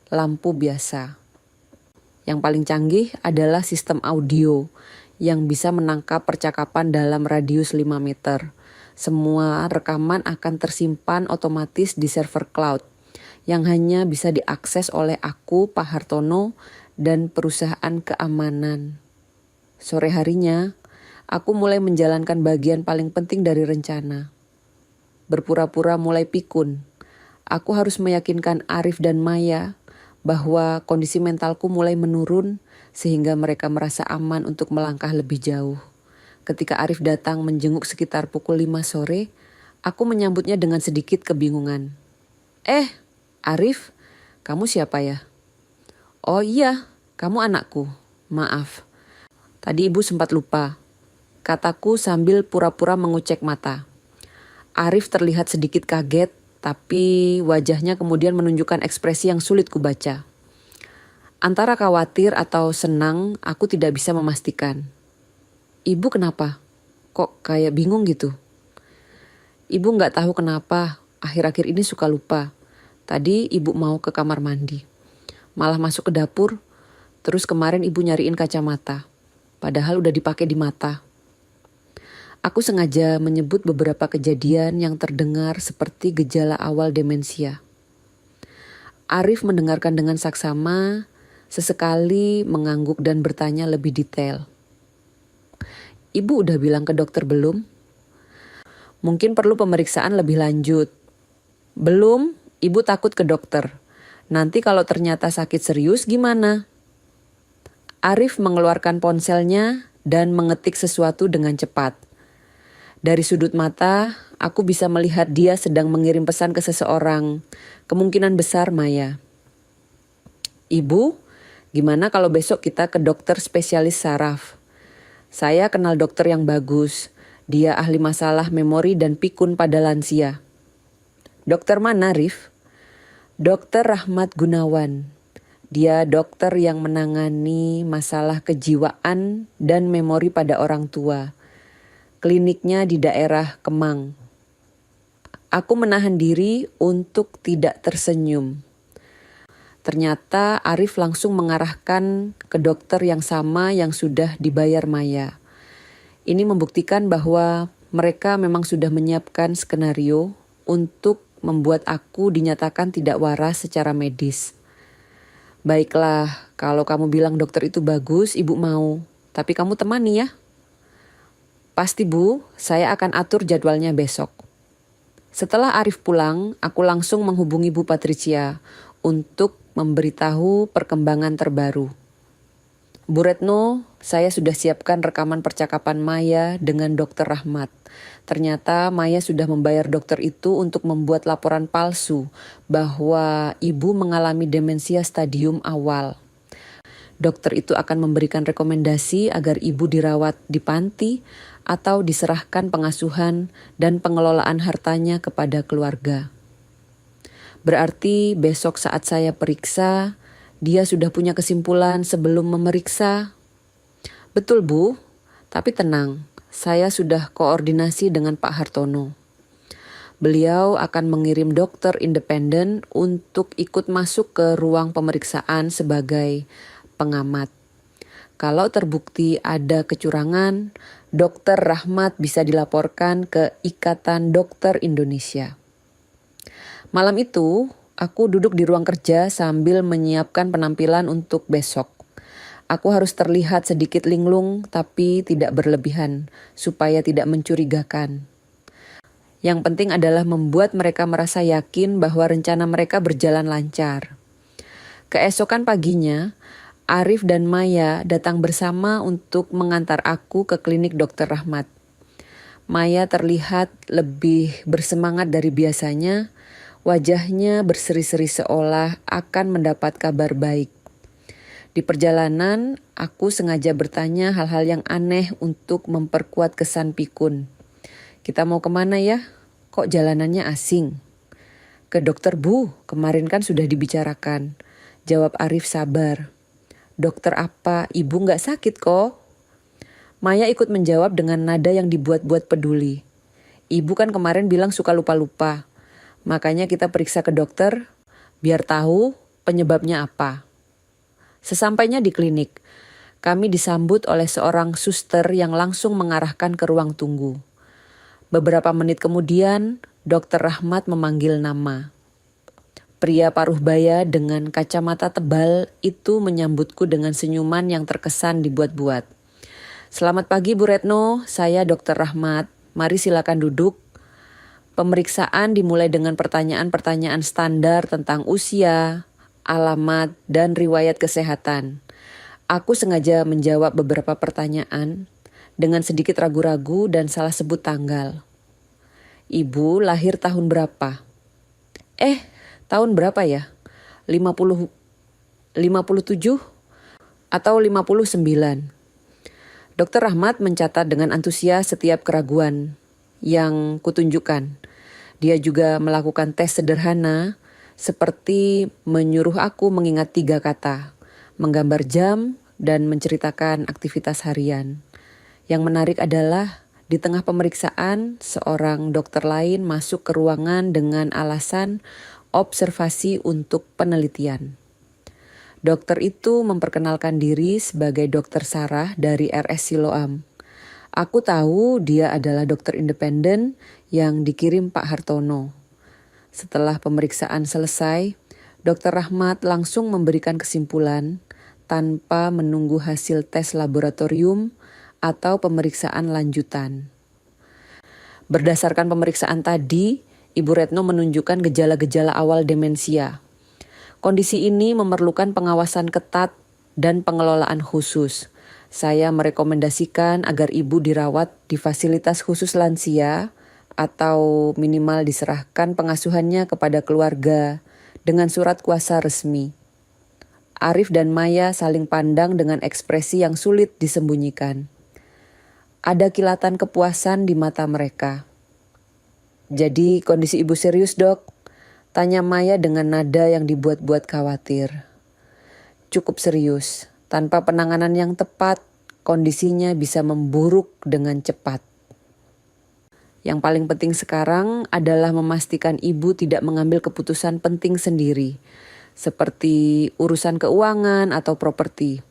lampu biasa. Yang paling canggih adalah sistem audio yang bisa menangkap percakapan dalam radius 5 meter. Semua rekaman akan tersimpan otomatis di server cloud yang hanya bisa diakses oleh aku, Pak Hartono, dan perusahaan keamanan. Sore harinya, aku mulai menjalankan bagian paling penting dari rencana. Berpura-pura mulai pikun. Aku harus meyakinkan Arif dan Maya bahwa kondisi mentalku mulai menurun sehingga mereka merasa aman untuk melangkah lebih jauh. Ketika Arif datang menjenguk sekitar pukul 5 sore, aku menyambutnya dengan sedikit kebingungan. Arif, kamu siapa ya? Oh iya, kamu anakku. Maaf, tadi ibu sempat lupa. Kataku sambil pura-pura mengucek mata. Arif terlihat sedikit kaget, tapi wajahnya kemudian menunjukkan ekspresi yang sulit kubaca. Antara khawatir atau senang, aku tidak bisa memastikan. Ibu kenapa? Kok kayak bingung gitu? Ibu gak tahu kenapa, akhir-akhir ini suka lupa. Tadi ibu mau ke kamar mandi. Malah masuk ke dapur, terus kemarin ibu nyariin kacamata. Padahal udah dipakai di mata. Aku sengaja menyebut beberapa kejadian yang terdengar seperti gejala awal demensia. Arif mendengarkan dengan saksama, sesekali mengangguk dan bertanya lebih detail. Ibu udah bilang ke dokter belum? Mungkin perlu pemeriksaan lebih lanjut. Belum, ibu takut ke dokter. Nanti kalau ternyata sakit serius gimana? Arif mengeluarkan ponselnya dan mengetik sesuatu dengan cepat. Dari sudut mata, aku bisa melihat dia sedang mengirim pesan ke seseorang. Kemungkinan besar Maya. Ibu, gimana kalau besok kita ke dokter spesialis saraf? Saya kenal dokter yang bagus. Dia ahli masalah memori dan pikun pada lansia. Dokter mana, Rif? Dokter Rahmat Gunawan. Dia dokter yang menangani masalah kejiwaan dan memori pada orang tua. Kliniknya di daerah Kemang. Aku menahan diri untuk tidak tersenyum. Ternyata Arif langsung mengarahkan ke dokter yang sama yang sudah dibayar Maya. Ini membuktikan bahwa mereka memang sudah menyiapkan skenario untuk membuat aku dinyatakan tidak waras secara medis. Baiklah, kalau kamu bilang dokter itu bagus, ibu mau. Tapi kamu temani ya. Pasti Bu, saya akan atur jadwalnya besok. Setelah Arif pulang, aku langsung menghubungi Bu Patricia untuk memberitahu perkembangan terbaru. Bu Retno, saya sudah siapkan rekaman percakapan Maya dengan Dokter Rahmat. Ternyata Maya sudah membayar dokter itu untuk membuat laporan palsu bahwa ibu mengalami demensia stadium awal. Dokter itu akan memberikan rekomendasi agar ibu dirawat di panti atau diserahkan pengasuhan dan pengelolaan hartanya kepada keluarga. Berarti besok saat saya periksa, dia sudah punya kesimpulan sebelum memeriksa. Betul Bu, tapi tenang, saya sudah koordinasi dengan Pak Hartono. Beliau akan mengirim dokter independen untuk ikut masuk ke ruang pemeriksaan sebagai pengamat. Kalau terbukti ada kecurangan, Dokter Rahmat bisa dilaporkan ke Ikatan Dokter Indonesia. Malam itu, aku duduk di ruang kerja sambil menyiapkan penampilan untuk besok. Aku harus terlihat sedikit linglung tapi tidak berlebihan, supaya tidak mencurigakan. Yang penting adalah membuat mereka merasa yakin bahwa rencana mereka berjalan lancar. Keesokan paginya, Arif dan Maya datang bersama untuk mengantar aku ke klinik Dr. Rahmat. Maya terlihat lebih bersemangat dari biasanya, wajahnya berseri-seri seolah akan mendapat kabar baik. Di perjalanan, aku sengaja bertanya hal-hal yang aneh untuk memperkuat kesan pikun. Kita mau kemana ya? Kok jalanannya asing? Ke dokter Bu, kemarin kan sudah dibicarakan. Jawab Arif sabar. Dokter apa? Ibu gak sakit kok. Maya ikut menjawab dengan nada yang dibuat-buat peduli. Ibu kan kemarin bilang suka lupa-lupa. Makanya kita periksa ke dokter, biar tahu penyebabnya apa. Sesampainya di klinik, kami disambut oleh seorang suster yang langsung mengarahkan ke ruang tunggu. Beberapa menit kemudian, Dr. Rahmat memanggil nama. Pria paruh baya dengan kacamata tebal itu menyambutku dengan senyuman yang terkesan dibuat-buat. Selamat pagi Bu Retno, saya Dr. Rahmat. Mari silakan duduk. Pemeriksaan dimulai dengan pertanyaan-pertanyaan standar tentang usia, alamat, dan riwayat kesehatan. Aku sengaja menjawab beberapa pertanyaan dengan sedikit ragu-ragu dan salah sebut tanggal. Ibu lahir tahun berapa? Tahun berapa ya? 50, 57 atau 59? Dr. Rahmat mencatat dengan antusias setiap keraguan yang kutunjukkan. Dia juga melakukan tes sederhana seperti menyuruh aku mengingat 3 kata, menggambar jam, dan menceritakan aktivitas harian. Yang menarik adalah di tengah pemeriksaan, seorang dokter lain masuk ke ruangan dengan alasan observasi untuk penelitian. Dokter itu memperkenalkan diri sebagai Dokter Sarah dari RS Siloam. Aku tahu dia adalah dokter independen yang dikirim Pak Hartono. Setelah pemeriksaan selesai, Dr. Rahmat langsung memberikan kesimpulan tanpa menunggu hasil tes laboratorium atau pemeriksaan lanjutan. Berdasarkan pemeriksaan tadi, Ibu Retno menunjukkan gejala-gejala awal demensia. Kondisi ini memerlukan pengawasan ketat dan pengelolaan khusus. Saya merekomendasikan agar ibu dirawat di fasilitas khusus lansia atau minimal diserahkan pengasuhannya kepada keluarga dengan surat kuasa resmi. Arif dan Maya saling pandang dengan ekspresi yang sulit disembunyikan. Ada kilatan kepuasan di mata mereka. Jadi kondisi ibu serius dok? Tanya Maya dengan nada yang dibuat-buat khawatir. Cukup serius, tanpa penanganan yang tepat, kondisinya bisa memburuk dengan cepat. Yang paling penting sekarang adalah memastikan ibu tidak mengambil keputusan penting sendiri, seperti urusan keuangan atau properti.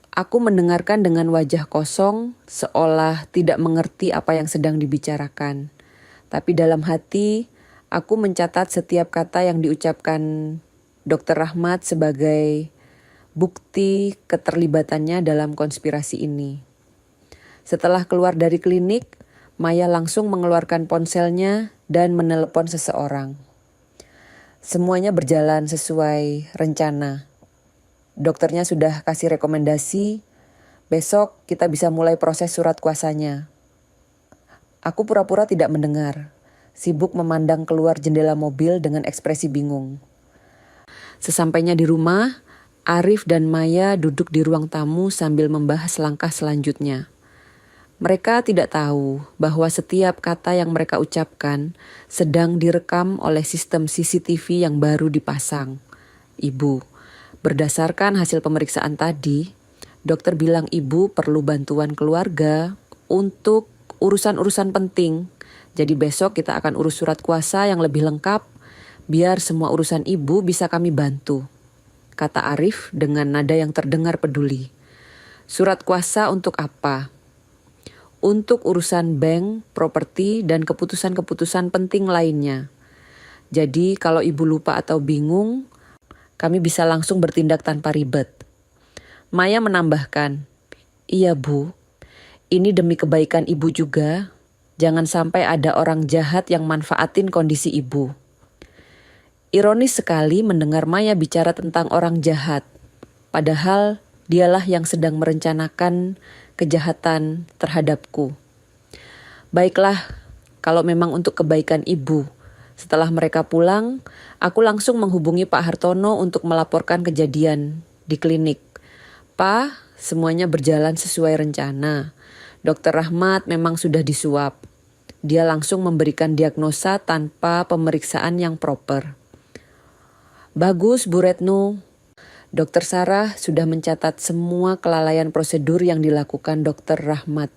Aku mendengarkan dengan wajah kosong, seolah tidak mengerti apa yang sedang dibicarakan. Tapi dalam hati, aku mencatat setiap kata yang diucapkan Dr. Rahmat sebagai bukti keterlibatannya dalam konspirasi ini. Setelah keluar dari klinik, Maya langsung mengeluarkan ponselnya dan menelepon seseorang. Semuanya berjalan sesuai rencana. Dokternya sudah kasih rekomendasi, besok kita bisa mulai proses surat kuasanya. Aku pura-pura tidak mendengar, sibuk memandang keluar jendela mobil dengan ekspresi bingung. Sesampainya di rumah, Arif dan Maya duduk di ruang tamu sambil membahas langkah selanjutnya. Mereka tidak tahu bahwa setiap kata yang mereka ucapkan sedang direkam oleh sistem CCTV yang baru dipasang. Ibu, berdasarkan hasil pemeriksaan tadi, dokter bilang ibu perlu bantuan keluarga untuk urusan-urusan penting. Jadi besok kita akan urus surat kuasa yang lebih lengkap, biar semua urusan ibu bisa kami bantu, kata Arif dengan nada yang terdengar peduli. Surat kuasa untuk apa? Untuk urusan bank, properti, dan keputusan-keputusan penting lainnya. Jadi kalau ibu lupa atau bingung, kami bisa langsung bertindak tanpa ribet. Maya menambahkan, iya Bu, ini demi kebaikan ibu juga. Jangan sampai ada orang jahat yang manfaatin kondisi ibu. Ironis sekali mendengar Maya bicara tentang orang jahat. Padahal dialah yang sedang merencanakan kejahatan terhadapku. Baiklah, kalau memang untuk kebaikan ibu. Setelah mereka pulang, aku langsung menghubungi Pak Hartono untuk melaporkan kejadian di klinik. Pak, semuanya berjalan sesuai rencana. Dokter Rahmat memang sudah disuap. Dia langsung memberikan diagnosa tanpa pemeriksaan yang proper. Bagus, Bu Retno. Dokter Sarah sudah mencatat semua kelalaian prosedur yang dilakukan Dokter Rahmat.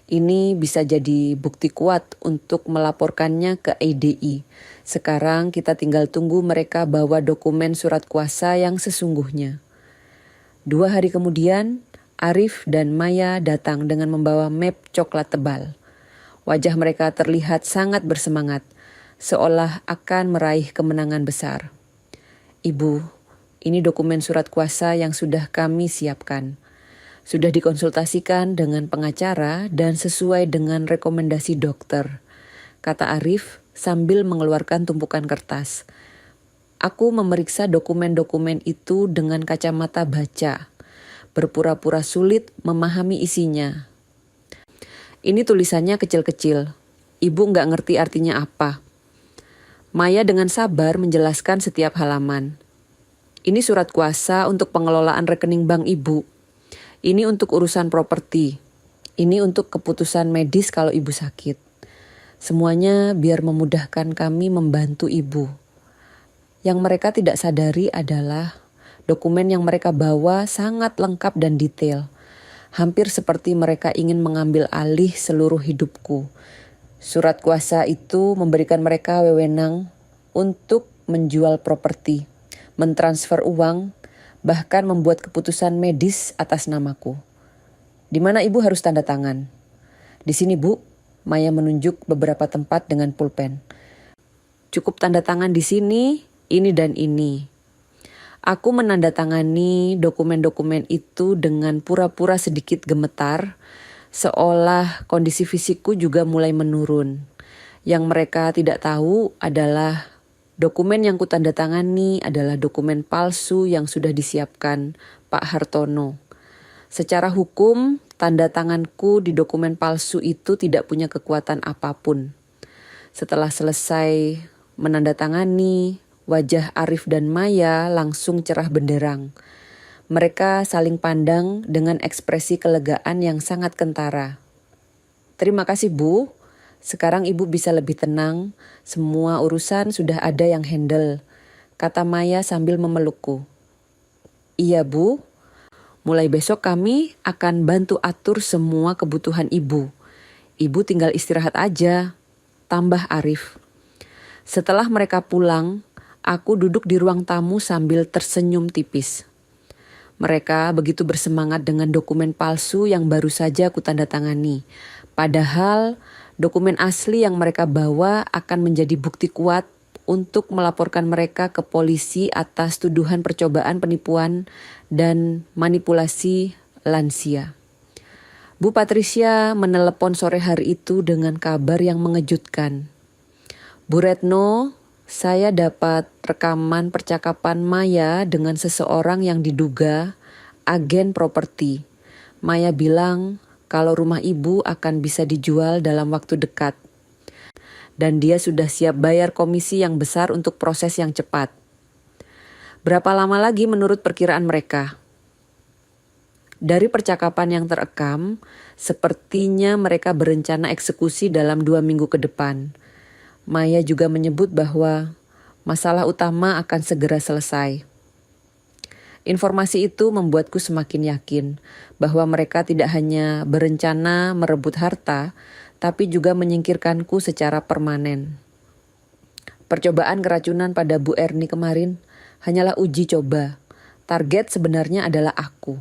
Ini bisa jadi bukti kuat untuk melaporkannya ke EDI. Sekarang kita tinggal tunggu mereka bawa dokumen surat kuasa yang sesungguhnya. 2 hari kemudian, Arif dan Maya datang dengan membawa map coklat tebal. Wajah mereka terlihat sangat bersemangat, seolah akan meraih kemenangan besar. Ibu, ini dokumen surat kuasa yang sudah kami siapkan. Sudah dikonsultasikan dengan pengacara dan sesuai dengan rekomendasi dokter, kata Arif sambil mengeluarkan tumpukan kertas. Aku memeriksa dokumen-dokumen itu dengan kacamata baca, berpura-pura sulit memahami isinya. Ini tulisannya kecil-kecil, ibu nggak ngerti artinya apa. Maya dengan sabar menjelaskan setiap halaman. Ini surat kuasa untuk pengelolaan rekening bank ibu. Ini untuk urusan properti. Ini untuk keputusan medis kalau ibu sakit. Semuanya biar memudahkan kami membantu ibu. Yang mereka tidak sadari adalah dokumen yang mereka bawa sangat lengkap dan detail. Hampir seperti mereka ingin mengambil alih seluruh hidupku. Surat kuasa itu memberikan mereka wewenang untuk menjual properti, mentransfer uang, bahkan membuat keputusan medis atas namaku. Di mana ibu harus tanda tangan? Di sini, Bu. Maya menunjuk beberapa tempat dengan pulpen. Cukup tanda tangan di sini, ini dan ini. Aku menandatangani dokumen-dokumen itu dengan pura-pura sedikit gemetar, seolah kondisi fisikku juga mulai menurun. Yang mereka tidak tahu adalah dokumen yang kutandatangani adalah dokumen palsu yang sudah disiapkan Pak Hartono. Secara hukum, tanda tanganku di dokumen palsu itu tidak punya kekuatan apapun. Setelah selesai menandatangani, wajah Arif dan Maya langsung cerah benderang. Mereka saling pandang dengan ekspresi kelegaan yang sangat kentara. Terima kasih, Bu. Sekarang ibu bisa lebih tenang, semua urusan sudah ada yang handle, kata Maya sambil memelukku. Iya, Bu, mulai besok kami akan bantu atur semua kebutuhan ibu. Ibu tinggal istirahat aja, tambah Arif. Setelah mereka pulang, aku duduk di ruang tamu sambil tersenyum tipis. Mereka begitu bersemangat dengan dokumen palsu yang baru saja kutandatangani. Padahal dokumen asli yang mereka bawa akan menjadi bukti kuat untuk melaporkan mereka ke polisi atas tuduhan percobaan penipuan dan manipulasi lansia. Bu Patricia menelepon sore hari itu dengan kabar yang mengejutkan. Bu Retno, saya dapat rekaman percakapan Maya dengan seseorang yang diduga agen properti. Maya bilang kalau rumah ibu akan bisa dijual dalam waktu dekat. Dan dia sudah siap bayar komisi yang besar untuk proses yang cepat. Berapa lama lagi menurut perkiraan mereka? Dari percakapan yang terekam, sepertinya mereka berencana eksekusi dalam 2 minggu ke depan. Maya juga menyebut bahwa masalah utama akan segera selesai. Informasi itu membuatku semakin yakin bahwa mereka tidak hanya berencana merebut harta, tapi juga menyingkirkanku secara permanen. Percobaan keracunan pada Bu Erni kemarin hanyalah uji coba. Target sebenarnya adalah aku.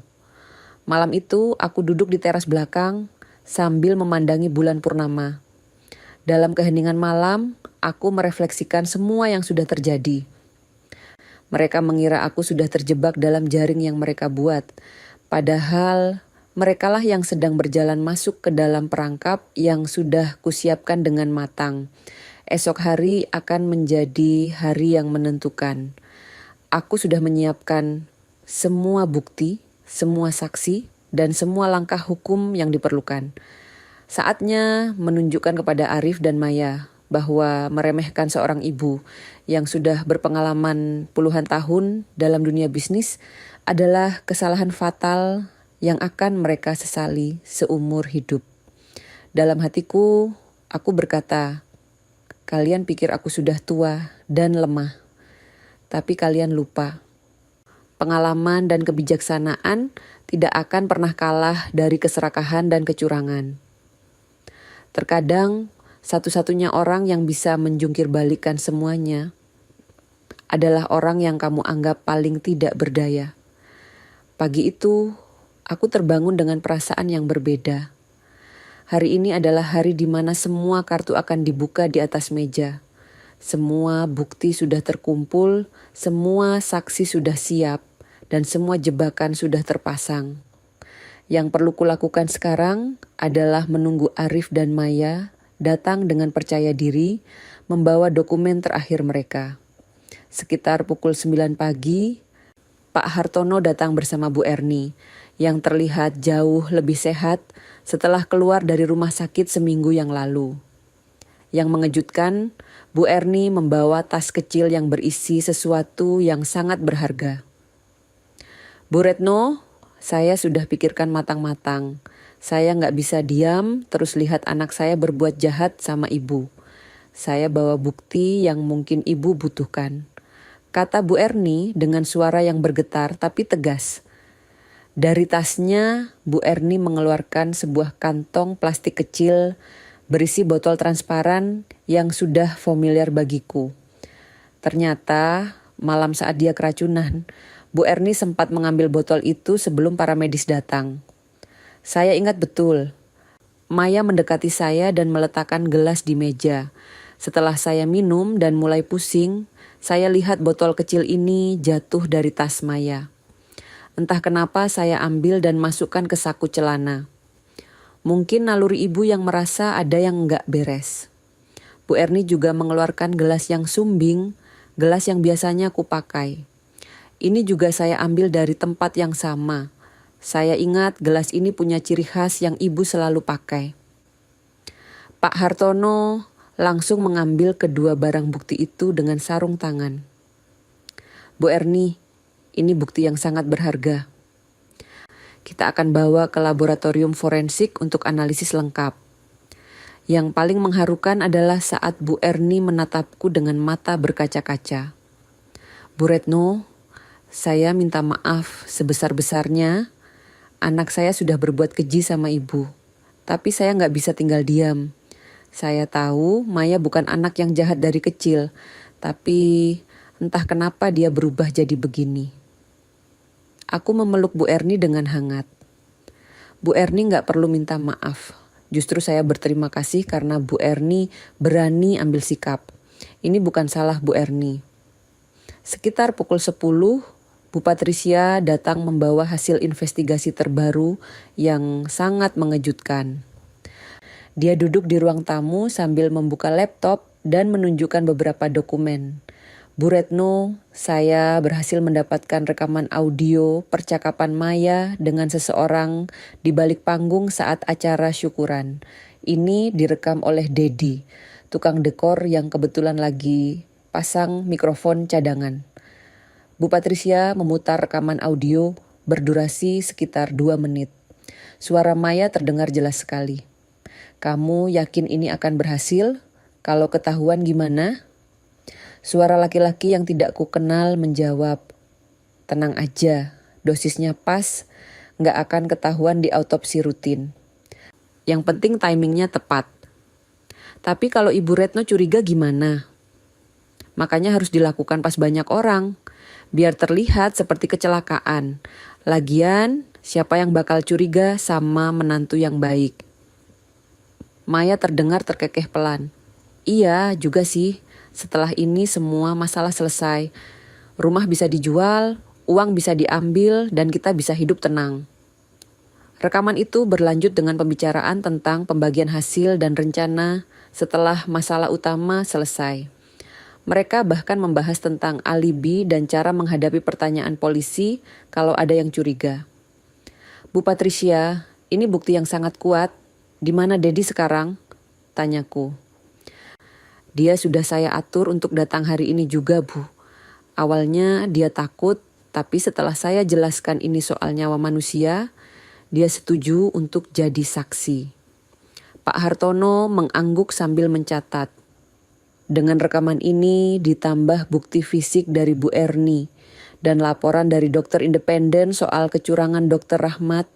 Malam itu aku duduk di teras belakang sambil memandangi bulan purnama. Dalam keheningan malam, aku merefleksikan semua yang sudah terjadi. Mereka mengira aku sudah terjebak dalam jaring yang mereka buat. Padahal Merekalah yang sedang berjalan masuk ke dalam perangkap yang sudah kusiapkan dengan matang. Esok hari akan menjadi hari yang menentukan. Aku sudah menyiapkan semua bukti, semua saksi, dan semua langkah hukum yang diperlukan. Saatnya menunjukkan kepada Arif dan Maya bahwa meremehkan seorang ibu yang sudah berpengalaman puluhan tahun dalam dunia bisnis adalah kesalahan fatal yang akan mereka sesali seumur hidup. Dalam hatiku, aku berkata, kalian pikir aku sudah tua dan lemah, tapi kalian lupa. Pengalaman dan kebijaksanaan tidak akan pernah kalah dari keserakahan dan kecurangan. Terkadang, satu-satunya orang yang bisa menjungkir balikan semuanya adalah orang yang kamu anggap paling tidak berdaya. Pagi itu, aku terbangun dengan perasaan yang berbeda. Hari ini adalah hari di mana semua kartu akan dibuka di atas meja. Semua bukti sudah terkumpul, semua saksi sudah siap, dan semua jebakan sudah terpasang. Yang perlu kulakukan sekarang adalah menunggu Arif dan Maya datang dengan percaya diri membawa dokumen terakhir mereka. Sekitar pukul 9 pagi, Pak Hartono datang bersama Bu Erni yang terlihat jauh lebih sehat setelah keluar dari rumah sakit seminggu yang lalu. Yang mengejutkan, Bu Erni membawa tas kecil yang berisi sesuatu yang sangat berharga. Bu Retno, saya sudah pikirkan matang-matang. Saya nggak bisa diam terus lihat anak saya berbuat jahat sama ibu. Saya bawa bukti yang mungkin ibu butuhkan. Kata Bu Erni dengan suara yang bergetar tapi tegas. Dari tasnya, Bu Erni mengeluarkan sebuah kantong plastik kecil berisi botol transparan yang sudah familiar bagiku. Ternyata malam saat dia keracunan, Bu Erni sempat mengambil botol itu sebelum para medis datang. Saya ingat betul. Maya mendekati saya dan meletakkan gelas di meja. Setelah saya minum dan mulai pusing, saya lihat botol kecil ini jatuh dari tas Maya. Entah kenapa saya ambil dan masukkan ke saku celana. Mungkin naluri ibu yang merasa ada yang enggak beres. Bu Erni juga mengeluarkan gelas yang sumbing, gelas yang biasanya kupakai. Ini juga saya ambil dari tempat yang sama. Saya ingat gelas ini punya ciri khas yang ibu selalu pakai. Pak Hartono langsung mengambil kedua barang bukti itu dengan sarung tangan. Bu Erni, ini bukti yang sangat berharga. Kita akan bawa ke laboratorium forensik untuk analisis lengkap. Yang paling mengharukan adalah saat Bu Erni menatapku dengan mata berkaca-kaca. Bu Retno, saya minta maaf sebesar-besarnya. Anak saya sudah berbuat keji sama ibu. Tapi saya nggak bisa tinggal diam. Saya tahu Maya bukan anak yang jahat dari kecil. Tapi entah kenapa dia berubah jadi begini. Aku memeluk Bu Erni dengan hangat. Bu Erni nggak perlu minta maaf. Justru saya berterima kasih karena Bu Erni berani ambil sikap. Ini bukan salah Bu Erni. Sekitar pukul 10, Bu Patricia datang membawa hasil investigasi terbaru yang sangat mengejutkan. Dia duduk di ruang tamu sambil membuka laptop dan menunjukkan beberapa dokumen. Bu Retno, saya berhasil mendapatkan rekaman audio percakapan Maya dengan seseorang di balik panggung saat acara syukuran. Ini direkam oleh Dedi, tukang dekor yang kebetulan lagi pasang mikrofon cadangan. Bu Patricia memutar rekaman audio berdurasi sekitar 2 menit. Suara Maya terdengar jelas sekali. Kamu yakin ini akan berhasil? Kalau ketahuan gimana? Suara laki-laki yang tidak kukenal menjawab, tenang aja, dosisnya pas, gak akan ketahuan di autopsi rutin. Yang penting timingnya tepat. Tapi kalau Ibu Retno curiga gimana? Makanya harus dilakukan pas banyak orang, biar terlihat seperti kecelakaan. Lagian, siapa yang bakal curiga sama menantu yang baik? Maya terdengar terkekeh pelan. Iya, juga sih. Setelah ini semua masalah selesai. Rumah bisa dijual, uang bisa diambil, dan kita bisa hidup tenang. Rekaman itu berlanjut dengan pembicaraan tentang pembagian hasil dan rencana setelah masalah utama selesai. Mereka bahkan membahas tentang alibi dan cara menghadapi pertanyaan polisi kalau ada yang curiga. Bu Patricia, ini bukti yang sangat kuat. Di mana Dedi sekarang? Tanyaku. Dia sudah saya atur untuk datang hari ini juga, Bu. Awalnya dia takut, tapi setelah saya jelaskan ini soal nyawa manusia, dia setuju untuk jadi saksi. Pak Hartono mengangguk sambil mencatat. Dengan rekaman ini ditambah bukti fisik dari Bu Erni dan laporan dari dokter independen soal kecurangan Dr. Rahmat,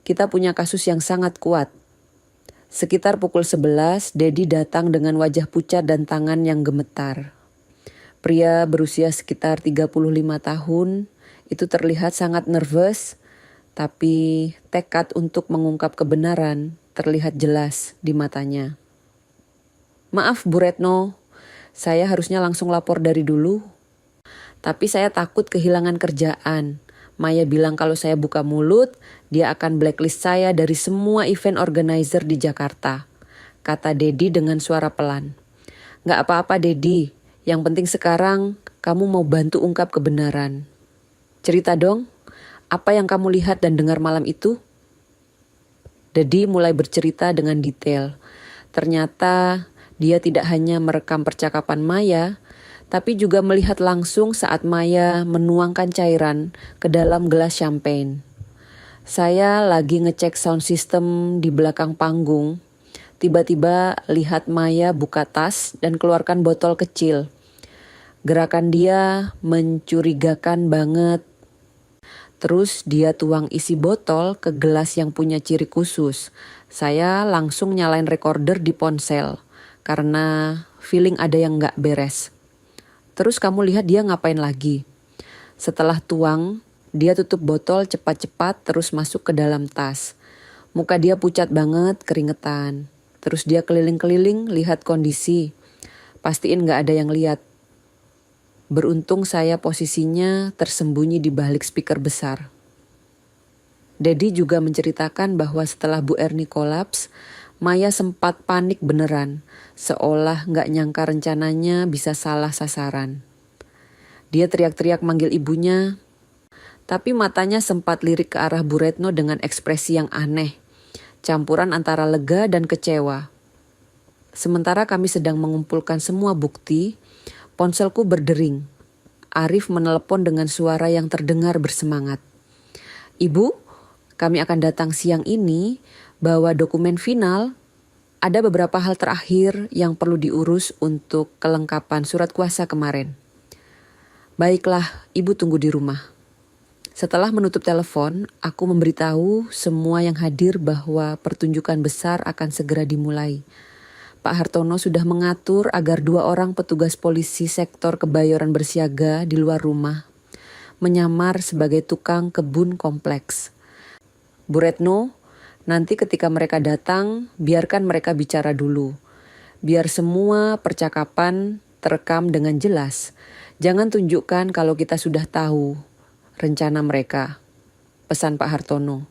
kita punya kasus yang sangat kuat. Sekitar pukul 11, Dedi datang dengan wajah pucat dan tangan yang gemetar. Pria berusia sekitar 35 tahun, itu terlihat sangat nervous, tapi tekad untuk mengungkap kebenaran terlihat jelas di matanya. Maaf Bu Retno, saya harusnya langsung lapor dari dulu. Tapi saya takut kehilangan kerjaan. Maya bilang kalau saya buka mulut, dia akan blacklist saya dari semua event organizer di Jakarta. Kata Dedi dengan suara pelan. Gak apa-apa Dedi, yang penting sekarang kamu mau bantu ungkap kebenaran. Cerita dong. Apa yang kamu lihat dan dengar malam itu? Dedi mulai bercerita dengan detail. Ternyata dia tidak hanya merekam percakapan Maya, tapi juga melihat langsung saat Maya menuangkan cairan ke dalam gelas champagne. Saya lagi ngecek sound system di belakang panggung. Tiba-tiba lihat Maya buka tas dan keluarkan botol kecil. Gerakan dia mencurigakan banget. Terus dia tuang isi botol ke gelas yang punya ciri khusus. Saya langsung nyalain recorder di ponsel karena feeling ada yang gak beres. Terus kamu lihat dia ngapain lagi? Setelah tuang, dia tutup botol cepat-cepat terus masuk ke dalam tas. Muka dia pucat banget, keringetan. Terus dia keliling-keliling lihat kondisi. Pastiin gak ada yang lihat. Beruntung saya posisinya tersembunyi di balik speaker besar. Dedi juga menceritakan bahwa setelah Bu Erni kolaps, Maya sempat panik beneran, seolah gak nyangka rencananya bisa salah sasaran. Dia teriak-teriak manggil ibunya, tapi matanya sempat lirik ke arah Bu Retno dengan ekspresi yang aneh, campuran antara lega dan kecewa. Sementara kami sedang mengumpulkan semua bukti, ponselku berdering. Arif menelepon dengan suara yang terdengar bersemangat. Ibu, kami akan datang siang ini bawa dokumen final. Ada beberapa hal terakhir yang perlu diurus untuk kelengkapan surat kuasa kemarin. Baiklah, ibu tunggu di rumah. Setelah menutup telepon, aku memberitahu semua yang hadir bahwa pertunjukan besar akan segera dimulai. Pak Hartono sudah mengatur agar 2 orang petugas polisi sektor Kebayoran bersiaga di luar rumah, menyamar sebagai tukang kebun kompleks. Bu Retno, nanti ketika mereka datang, biarkan mereka bicara dulu. Biar semua percakapan terekam dengan jelas. Jangan tunjukkan kalau kita sudah tahu rencana mereka. Pesan Pak Hartono.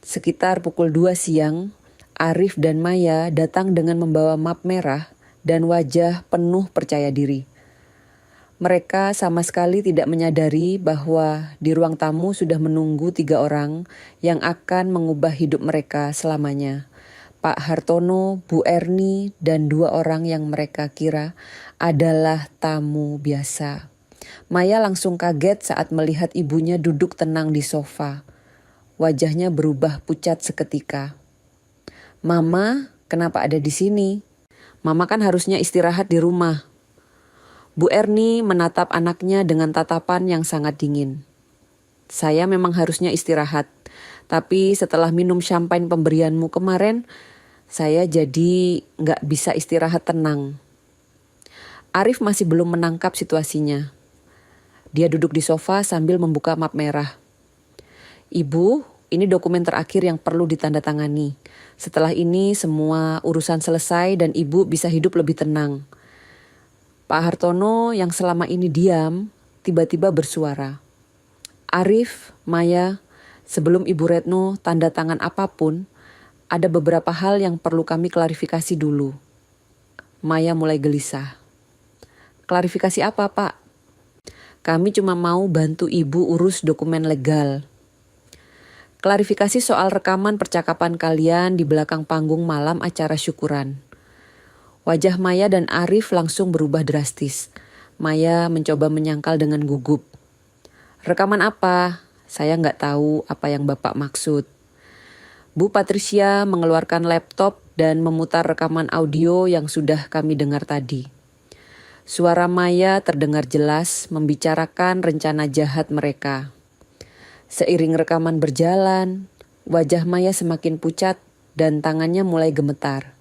Sekitar pukul 2 siang, Arif dan Maya datang dengan membawa map merah dan wajah penuh percaya diri. Mereka sama sekali tidak menyadari bahwa di ruang tamu sudah menunggu 3 orang yang akan mengubah hidup mereka selamanya. Pak Hartono, Bu Erni, dan 2 orang yang mereka kira adalah tamu biasa. Maya langsung kaget saat melihat ibunya duduk tenang di sofa. Wajahnya berubah pucat seketika. Mama, kenapa ada di sini? Mama kan harusnya istirahat di rumah. Bu Erni menatap anaknya dengan tatapan yang sangat dingin. Saya memang harusnya istirahat, tapi setelah minum champagne pemberianmu kemarin, saya jadi gak bisa istirahat tenang. Arif masih belum menangkap situasinya. Dia duduk di sofa sambil membuka map merah. Ibu, ini dokumen terakhir yang perlu ditandatangani. Setelah ini semua urusan selesai dan ibu bisa hidup lebih tenang. Pak Hartono yang selama ini diam, tiba-tiba bersuara. Arif, Maya, Sebelum Ibu Retno tanda tangan apapun, ada beberapa hal yang perlu kami klarifikasi dulu. Maya mulai gelisah. Klarifikasi apa, Pak? Kami cuma mau bantu Ibu urus dokumen legal. Klarifikasi soal rekaman percakapan kalian di belakang panggung malam acara syukuran. Wajah Maya dan Arif langsung berubah drastis. Maya mencoba menyangkal dengan gugup. Rekaman apa? Saya nggak tahu apa yang Bapak maksud. Bu Patricia mengeluarkan laptop dan memutar rekaman audio yang sudah kami dengar tadi. Suara Maya terdengar jelas membicarakan rencana jahat mereka. Seiring rekaman berjalan, wajah Maya semakin pucat dan tangannya mulai gemetar.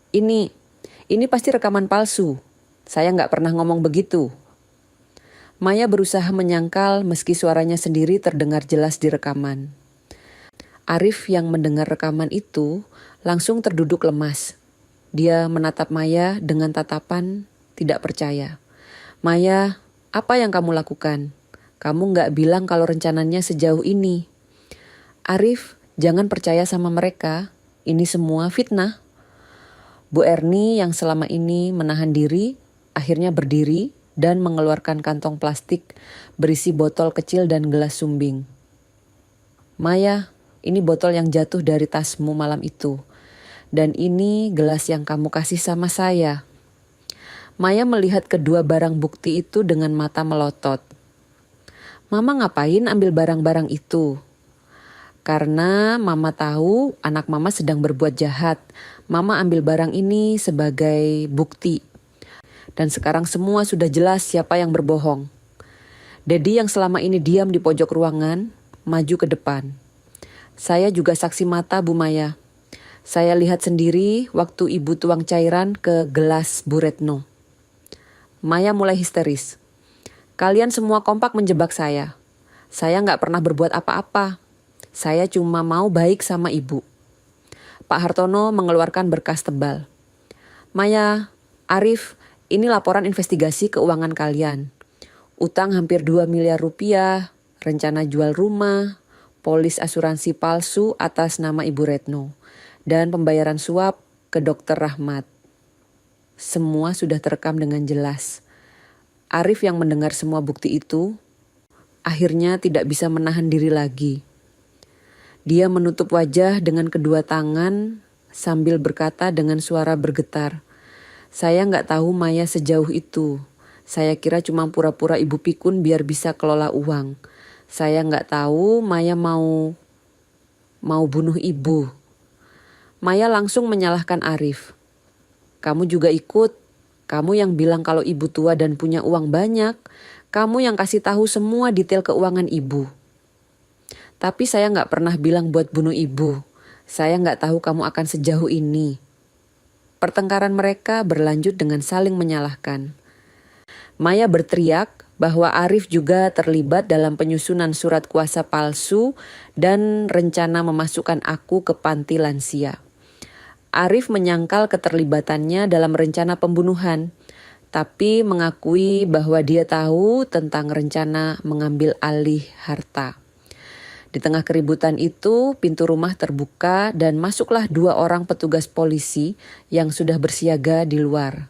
Ini pasti rekaman palsu. Saya nggak pernah ngomong begitu. Maya berusaha menyangkal meski suaranya sendiri terdengar jelas di rekaman. Arif yang mendengar rekaman itu langsung terduduk lemas. Dia menatap Maya dengan tatapan tidak percaya. Maya, apa yang kamu lakukan? Kamu nggak bilang kalau rencananya sejauh ini. Arif, jangan percaya sama mereka. Ini semua fitnah. Bu Erni yang selama ini menahan diri, akhirnya berdiri dan mengeluarkan kantong plastik berisi botol kecil dan gelas sumbing. Maya, ini botol yang jatuh dari tasmu malam itu. Dan ini gelas yang kamu kasih sama saya. Maya melihat kedua barang bukti itu dengan mata melotot. Mama ngapain ambil barang-barang itu? Karena Mama tahu anak Mama sedang berbuat jahat. Mama ambil barang ini sebagai bukti. Dan sekarang semua sudah jelas siapa yang berbohong. Dedi yang selama ini diam di pojok ruangan, maju ke depan. Saya juga saksi mata Bu Maya. Saya lihat sendiri waktu Ibu tuang cairan ke gelas Bu Retno. Maya mulai histeris. Kalian semua kompak menjebak saya. Saya nggak pernah berbuat apa-apa. Saya cuma mau baik sama Ibu. Pak Hartono mengeluarkan berkas tebal. Maya, Arif, ini laporan investigasi keuangan kalian. Utang hampir 2 miliar rupiah, rencana jual rumah, polis asuransi palsu atas nama Ibu Retno, dan pembayaran suap ke Dr. Rahmat. Semua sudah terekam dengan jelas. Arif yang mendengar semua bukti itu, akhirnya tidak bisa menahan diri lagi. Dia menutup wajah dengan kedua tangan sambil berkata dengan suara bergetar, saya nggak tahu Maya sejauh itu. Saya kira cuma pura-pura ibu pikun biar bisa kelola uang. Saya nggak tahu Maya mau bunuh ibu. Maya langsung menyalahkan Arif. Kamu juga ikut. Kamu yang bilang kalau ibu tua dan punya uang banyak. Kamu yang kasih tahu semua detail keuangan ibu. Tapi saya nggak pernah bilang buat bunuh ibu. Saya nggak tahu kamu akan sejauh ini. Pertengkaran mereka berlanjut dengan saling menyalahkan. Maya berteriak bahwa Arif juga terlibat dalam penyusunan surat kuasa palsu dan rencana memasukkan aku ke panti lansia. Arif menyangkal keterlibatannya dalam rencana pembunuhan, tapi mengakui bahwa dia tahu tentang rencana mengambil alih harta. Di tengah keributan itu, pintu rumah terbuka dan masuklah 2 orang petugas polisi yang sudah bersiaga di luar.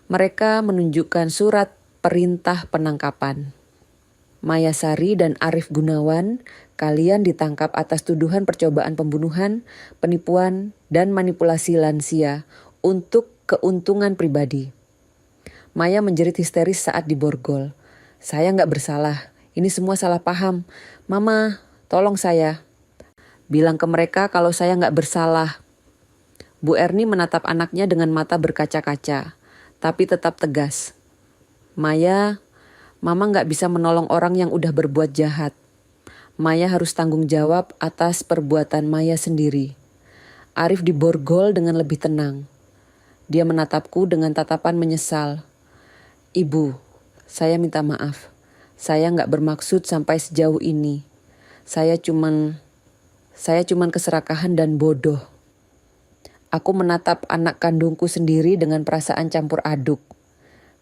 Mereka menunjukkan surat perintah penangkapan. Maya Sari dan Arif Gunawan, kalian ditangkap atas tuduhan percobaan pembunuhan, penipuan, dan manipulasi lansia untuk keuntungan pribadi. Maya menjerit histeris saat diborgol. Saya nggak bersalah, ini semua salah paham. Mama, tolong saya. Bilang ke mereka kalau saya nggak bersalah. Bu Erni menatap anaknya dengan mata berkaca-kaca, tapi tetap tegas. Maya, Mama nggak bisa menolong orang yang udah berbuat jahat. Maya harus tanggung jawab atas perbuatan Maya sendiri. Arif diborgol dengan lebih tenang. Dia menatapku dengan tatapan menyesal. Ibu, saya minta maaf. Saya nggak bermaksud sampai sejauh ini. Saya cuman keserakahan dan bodoh. Aku menatap anak kandungku sendiri dengan perasaan campur aduk.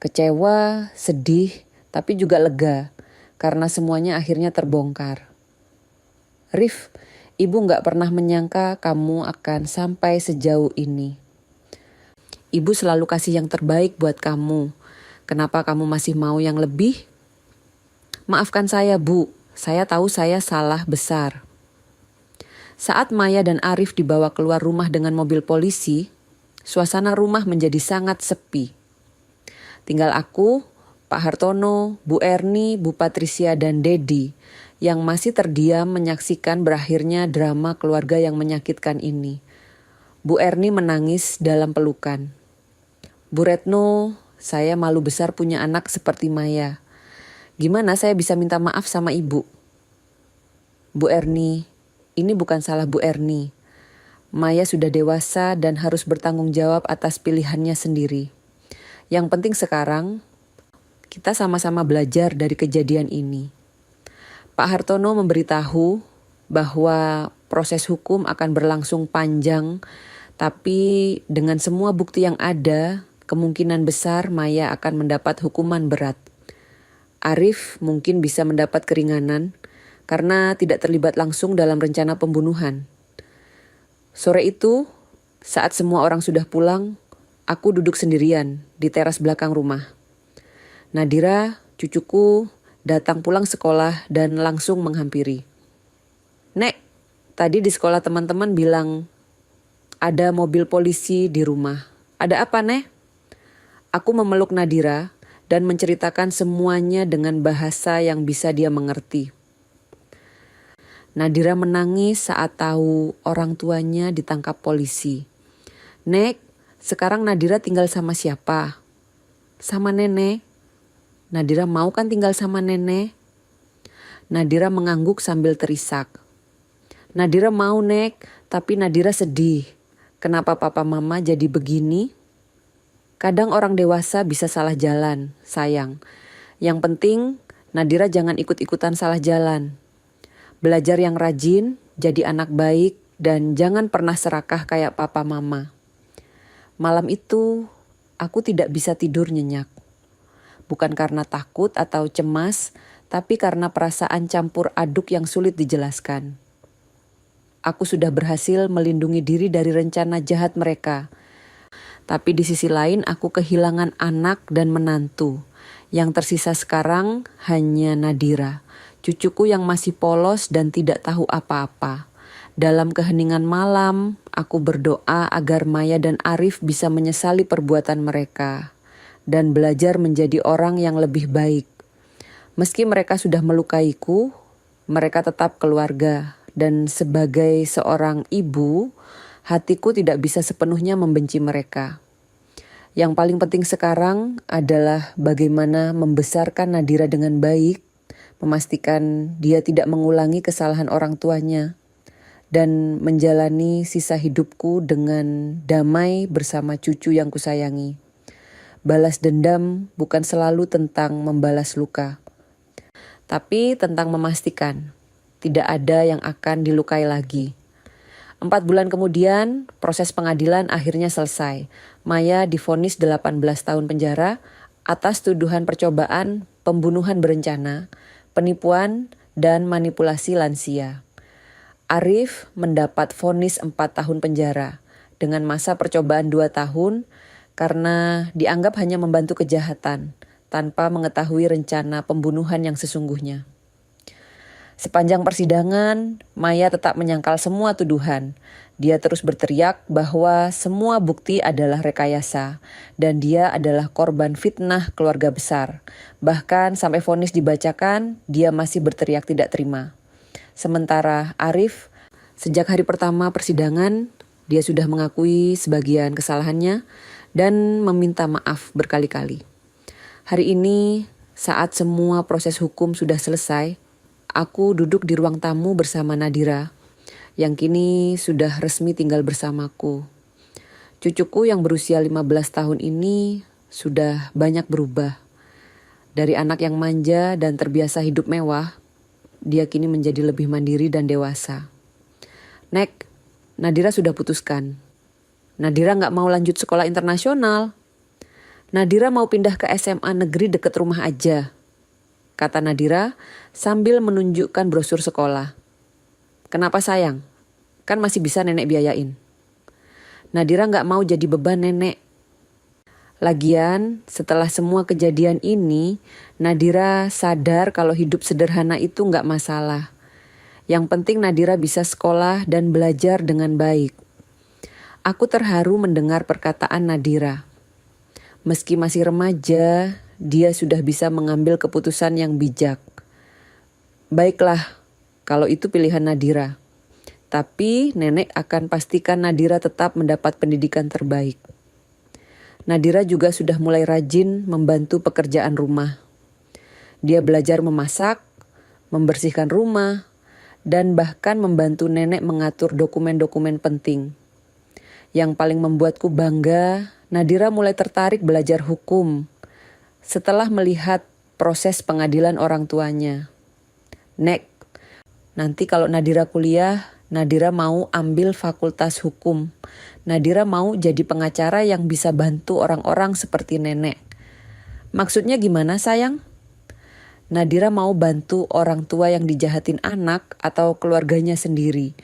Kecewa, sedih, tapi juga lega karena semuanya akhirnya terbongkar. Rif, ibu gak pernah menyangka kamu akan sampai sejauh ini. Ibu selalu kasih yang terbaik buat kamu. Kenapa kamu masih mau yang lebih? Maafkan saya, Bu. Saya tahu saya salah besar. Saat Maya dan Arif dibawa keluar rumah dengan mobil polisi, suasana rumah menjadi sangat sepi. Tinggal aku, Pak Hartono, Bu Erni, Bu Patricia, dan Dedi yang masih terdiam menyaksikan berakhirnya drama keluarga yang menyakitkan ini. Bu Erni menangis dalam pelukan. Bu Retno, saya malu besar punya anak seperti Maya. Gimana saya bisa minta maaf sama ibu? Bu Erni, ini bukan salah Bu Erni. Maya sudah dewasa dan harus bertanggung jawab atas pilihannya sendiri. Yang penting sekarang, kita sama-sama belajar dari kejadian ini. Pak Hartono memberitahu bahwa proses hukum akan berlangsung panjang, tapi dengan semua bukti yang ada, kemungkinan besar Maya akan mendapat hukuman berat. Arif mungkin bisa mendapat keringanan karena tidak terlibat langsung dalam rencana pembunuhan. Sore itu, saat semua orang sudah pulang, aku duduk sendirian di teras belakang rumah. Nadira, cucuku, datang pulang sekolah dan langsung menghampiri. Nek, tadi di sekolah teman-teman bilang ada mobil polisi di rumah. Ada apa, Nek? Aku memeluk Nadira dan menceritakan semuanya dengan bahasa yang bisa dia mengerti. Nadira menangis saat tahu orang tuanya ditangkap polisi. Nek, sekarang Nadira tinggal sama siapa? Sama nenek. Nadira mau kan tinggal sama nenek? Nadira mengangguk sambil terisak. Nadira mau, Nek, tapi Nadira sedih. Kenapa papa mama jadi begini? Kadang orang dewasa bisa salah jalan, sayang. Yang penting Nadira jangan ikut-ikutan salah jalan. Belajar yang rajin, jadi anak baik, dan jangan pernah serakah kayak papa mama. Malam itu aku tidak bisa tidur nyenyak. Bukan karena takut atau cemas, tapi karena perasaan campur aduk yang sulit dijelaskan. Aku sudah berhasil melindungi diri dari rencana jahat mereka. Tapi di sisi lain aku kehilangan anak dan menantu. Yang tersisa sekarang hanya Nadira, cucuku yang masih polos dan tidak tahu apa-apa. Dalam keheningan malam, aku berdoa agar Maya dan Arif bisa menyesali perbuatan mereka dan belajar menjadi orang yang lebih baik. Meski mereka sudah melukaiku, mereka tetap keluarga. Dan sebagai seorang ibu, hatiku tidak bisa sepenuhnya membenci mereka. Yang paling penting sekarang adalah bagaimana membesarkan Nadira dengan baik, memastikan dia tidak mengulangi kesalahan orang tuanya, dan menjalani sisa hidupku dengan damai bersama cucu yang kusayangi. Balas dendam bukan selalu tentang membalas luka, tapi tentang memastikan tidak ada yang akan dilukai lagi. 4 bulan kemudian, proses pengadilan akhirnya selesai. Maya divonis 18 tahun penjara atas tuduhan percobaan pembunuhan berencana, penipuan, dan manipulasi lansia. Arif mendapat vonis 4 tahun penjara dengan masa percobaan 2 tahun karena dianggap hanya membantu kejahatan tanpa mengetahui rencana pembunuhan yang sesungguhnya. Sepanjang persidangan, Maya tetap menyangkal semua tuduhan. Dia terus berteriak bahwa semua bukti adalah rekayasa dan dia adalah korban fitnah keluarga besar. Bahkan sampai vonis dibacakan, dia masih berteriak tidak terima. Sementara Arif, sejak hari pertama persidangan, dia sudah mengakui sebagian kesalahannya dan meminta maaf berkali-kali. Hari ini, saat semua proses hukum sudah selesai, aku duduk di ruang tamu bersama Nadira, yang kini sudah resmi tinggal bersamaku. Cucuku yang berusia 15 tahun ini sudah banyak berubah. Dari anak yang manja dan terbiasa hidup mewah, dia kini menjadi lebih mandiri dan dewasa. Nek, Nadira sudah putuskan. Nadira gak mau lanjut sekolah internasional. Nadira mau pindah ke SMA negeri dekat rumah aja, kata Nadira sambil menunjukkan brosur sekolah. Kenapa sayang? Kan masih bisa nenek biayain. Nadira gak mau jadi beban nenek. Lagian setelah semua kejadian ini, Nadira sadar kalau hidup sederhana itu gak masalah. Yang penting Nadira bisa sekolah dan belajar dengan baik. Aku terharu mendengar perkataan Nadira. Meski masih remaja, dia sudah bisa mengambil keputusan yang bijak. Baiklah, kalau itu pilihan Nadira. Tapi nenek akan pastikan Nadira tetap mendapat pendidikan terbaik. Nadira juga sudah mulai rajin membantu pekerjaan rumah. Dia belajar memasak, membersihkan rumah, dan bahkan membantu nenek mengatur dokumen-dokumen penting. Yang paling membuatku bangga, Nadira mulai tertarik belajar hukum setelah melihat proses pengadilan orang tuanya. Nek, nanti kalau Nadira kuliah, Nadira mau ambil fakultas hukum. Nadira mau jadi pengacara yang bisa bantu orang-orang seperti nenek. Maksudnya gimana sayang? Nadira mau bantu orang tua yang dijahatin anak atau keluarganya sendiri.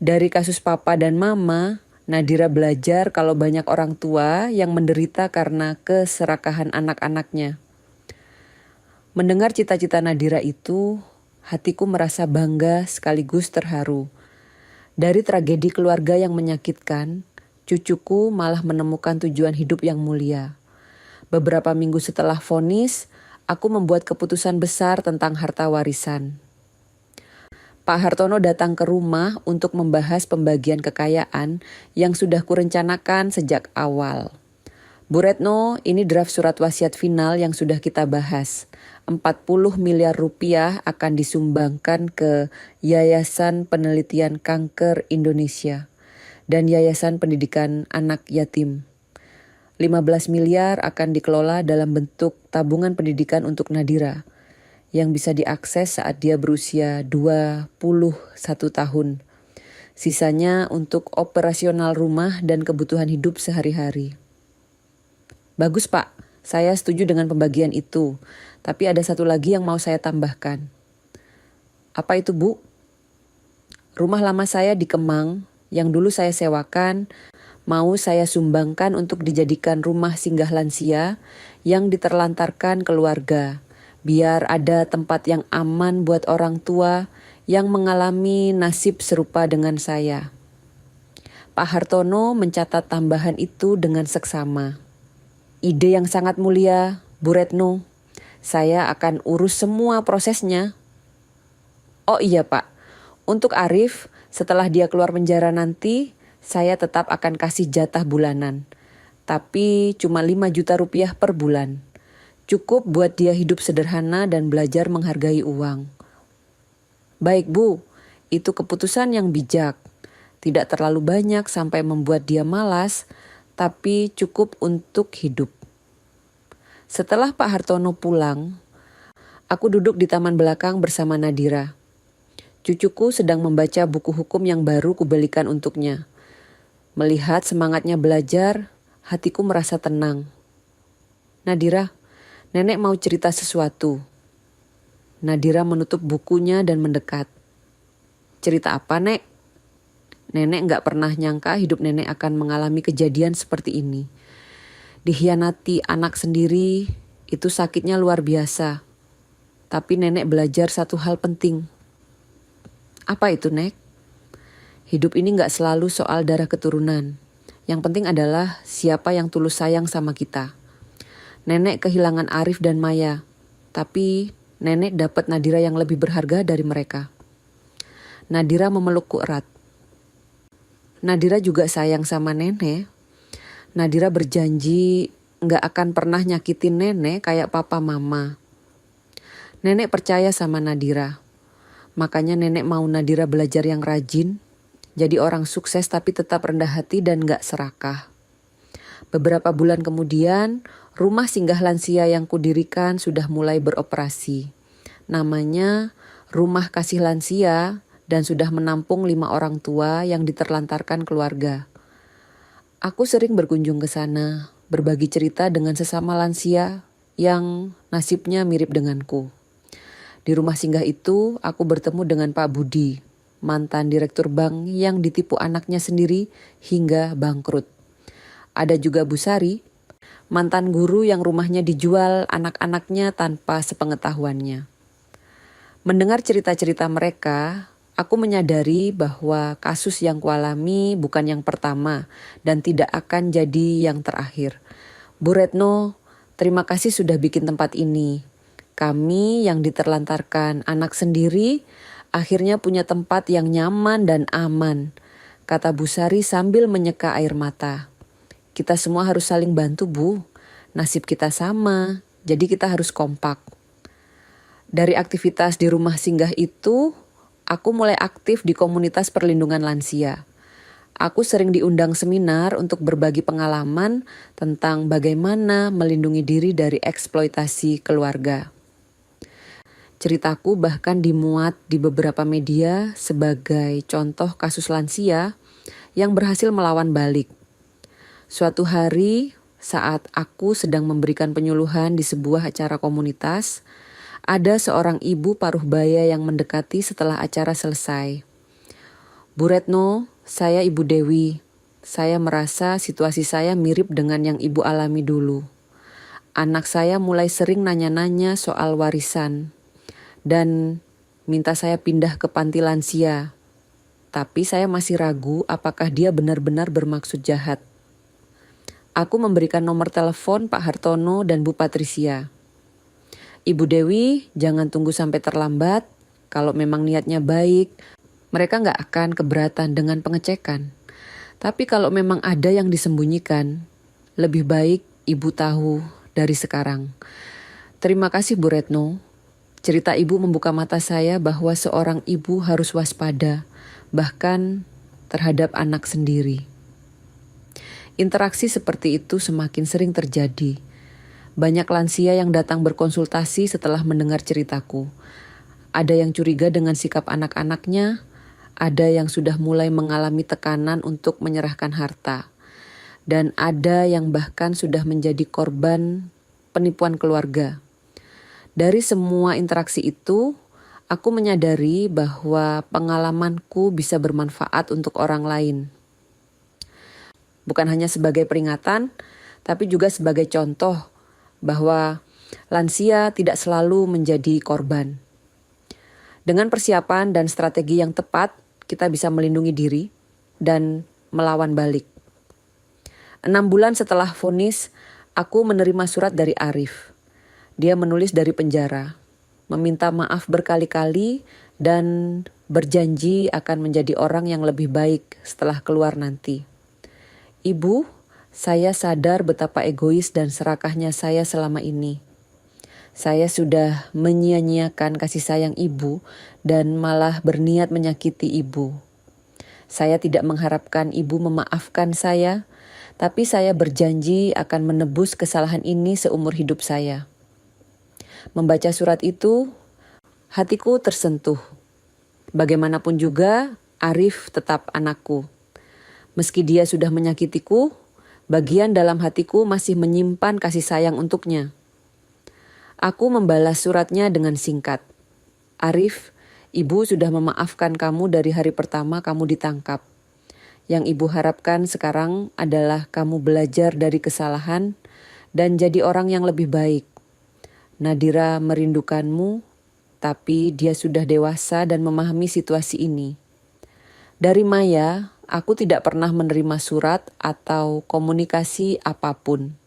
Dari kasus papa dan mama, Nadira belajar kalau banyak orang tua yang menderita karena keserakahan anak-anaknya. Mendengar cita-cita Nadira itu, hatiku merasa bangga sekaligus terharu. Dari tragedi keluarga yang menyakitkan, cucuku malah menemukan tujuan hidup yang mulia. Beberapa minggu setelah vonis, aku membuat keputusan besar tentang harta warisan. Pak Hartono datang ke rumah untuk membahas pembagian kekayaan yang sudah kurencanakan sejak awal. Bu Retno, ini draft surat wasiat final yang sudah kita bahas. 40 miliar rupiah akan disumbangkan ke Yayasan Penelitian Kanker Indonesia dan Yayasan Pendidikan Anak Yatim. 15 miliar akan dikelola dalam bentuk tabungan pendidikan untuk Nadira yang bisa diakses saat dia berusia 21 tahun. Sisanya untuk operasional rumah dan kebutuhan hidup sehari-hari. Bagus Pak, saya setuju dengan pembagian itu. Tapi ada satu lagi yang mau saya tambahkan. Apa itu Bu? Rumah lama saya di Kemang yang dulu saya sewakan mau saya sumbangkan untuk dijadikan rumah singgah lansia yang diterlantarkan keluarga. Biar ada tempat yang aman buat orang tua yang mengalami nasib serupa dengan saya. Pak Hartono mencatat tambahan itu dengan seksama. Ide yang sangat mulia, Bu Retno. Saya akan urus semua prosesnya. Oh iya Pak, untuk Arif setelah dia keluar penjara nanti, saya tetap akan kasih jatah bulanan. Tapi cuma 5 juta rupiah per bulan. Cukup buat dia hidup sederhana dan belajar menghargai uang. Baik Bu, itu keputusan yang bijak. Tidak terlalu banyak sampai membuat dia malas, tapi cukup untuk hidup. Setelah Pak Hartono pulang, aku duduk di taman belakang bersama Nadira. Cucuku sedang membaca buku hukum yang baru kubelikan untuknya. Melihat semangatnya belajar, hatiku merasa tenang. Nadira, nenek mau cerita sesuatu. Nadira menutup bukunya dan mendekat. Cerita apa, Nek? Nenek gak pernah nyangka hidup nenek akan mengalami kejadian seperti ini. Dikhianati anak sendiri, itu sakitnya luar biasa. Tapi nenek belajar satu hal penting. Apa itu, Nek? Hidup ini gak selalu soal darah keturunan. Yang penting adalah siapa yang tulus sayang sama kita. Nenek kehilangan Arif dan Maya, tapi nenek dapat Nadira yang lebih berharga dari mereka. Nadira memelukku erat. Nadira juga sayang sama nenek. Nadira berjanji gak akan pernah nyakitin nenek kayak papa mama. Nenek percaya sama Nadira. Makanya nenek mau Nadira belajar yang rajin, jadi orang sukses tapi tetap rendah hati dan gak serakah. Beberapa bulan kemudian, rumah singgah lansia yang kudirikan sudah mulai beroperasi. Namanya Rumah Kasih Lansia dan sudah menampung 5 orang tua yang diterlantarkan keluarga. Aku sering berkunjung ke sana, berbagi cerita dengan sesama lansia yang nasibnya mirip denganku. Di rumah singgah itu, aku bertemu dengan Pak Budi. mantan direktur bank yang ditipu anaknya sendiri hingga bangkrut. Ada juga Bu Sari, mantan guru yang rumahnya dijual anak-anaknya tanpa sepengetahuannya. Mendengar cerita-cerita mereka, aku menyadari bahwa kasus yang kualami bukan yang pertama dan tidak akan jadi yang terakhir. Bu Retno, terima kasih sudah bikin tempat ini. Kami yang diterlantarkan anak sendiri akhirnya punya tempat yang nyaman dan aman, kata Bu Sari sambil menyeka air mata. Kita semua harus saling bantu, Bu. Nasib kita sama, jadi kita harus kompak. Dari aktivitas di rumah singgah itu, aku mulai aktif di komunitas perlindungan lansia. Aku sering diundang seminar untuk berbagi pengalaman tentang bagaimana melindungi diri dari eksploitasi keluarga. Ceritaku bahkan dimuat di beberapa media sebagai contoh kasus lansia yang berhasil melawan balik. Suatu hari, saat aku sedang memberikan penyuluhan di sebuah acara komunitas, ada seorang ibu paruh baya yang mendekati setelah acara selesai. Bu Retno, saya Ibu Dewi. Saya merasa situasi saya mirip dengan yang Ibu alami dulu. Anak saya mulai sering nanya-nanya soal warisan dan minta saya pindah ke panti lansia. Tapi saya masih ragu apakah dia benar-benar bermaksud jahat. Aku memberikan nomor telepon Pak Hartono dan Bu Patricia. Ibu Dewi, jangan tunggu sampai terlambat. Kalau memang niatnya baik, mereka nggak akan keberatan dengan pengecekan. Tapi kalau memang ada yang disembunyikan, lebih baik Ibu tahu dari sekarang. Terima kasih Bu Retno. Cerita Ibu membuka mata saya bahwa seorang ibu harus waspada, bahkan terhadap anak sendiri. Interaksi seperti itu semakin sering terjadi. Banyak lansia yang datang berkonsultasi setelah mendengar ceritaku. Ada yang curiga dengan sikap anak-anaknya, ada yang sudah mulai mengalami tekanan untuk menyerahkan harta, dan ada yang bahkan sudah menjadi korban penipuan keluarga. Dari semua interaksi itu, aku menyadari bahwa pengalamanku bisa bermanfaat untuk orang lain. Bukan hanya sebagai peringatan, tapi juga sebagai contoh bahwa lansia tidak selalu menjadi korban. Dengan persiapan dan strategi yang tepat, kita bisa melindungi diri dan melawan balik. 6 bulan setelah vonis, aku menerima surat dari Arif. Dia menulis dari penjara, meminta maaf berkali-kali dan berjanji akan menjadi orang yang lebih baik setelah keluar nanti. Ibu, saya sadar betapa egois dan serakahnya saya selama ini. Saya sudah menyia-nyiakan kasih sayang ibu dan malah berniat menyakiti ibu. Saya tidak mengharapkan ibu memaafkan saya, tapi saya berjanji akan menebus kesalahan ini seumur hidup saya. Membaca surat itu, hatiku tersentuh. Bagaimanapun juga, Arif tetap anakku. Meski dia sudah menyakitiku, bagian dalam hatiku masih menyimpan kasih sayang untuknya. Aku membalas suratnya dengan singkat. Arif, ibu sudah memaafkan kamu dari hari pertama kamu ditangkap. Yang ibu harapkan sekarang adalah kamu belajar dari kesalahan dan jadi orang yang lebih baik. Nadira merindukanmu, tapi dia sudah dewasa dan memahami situasi ini. Dari Maya, aku tidak pernah menerima surat atau komunikasi apapun.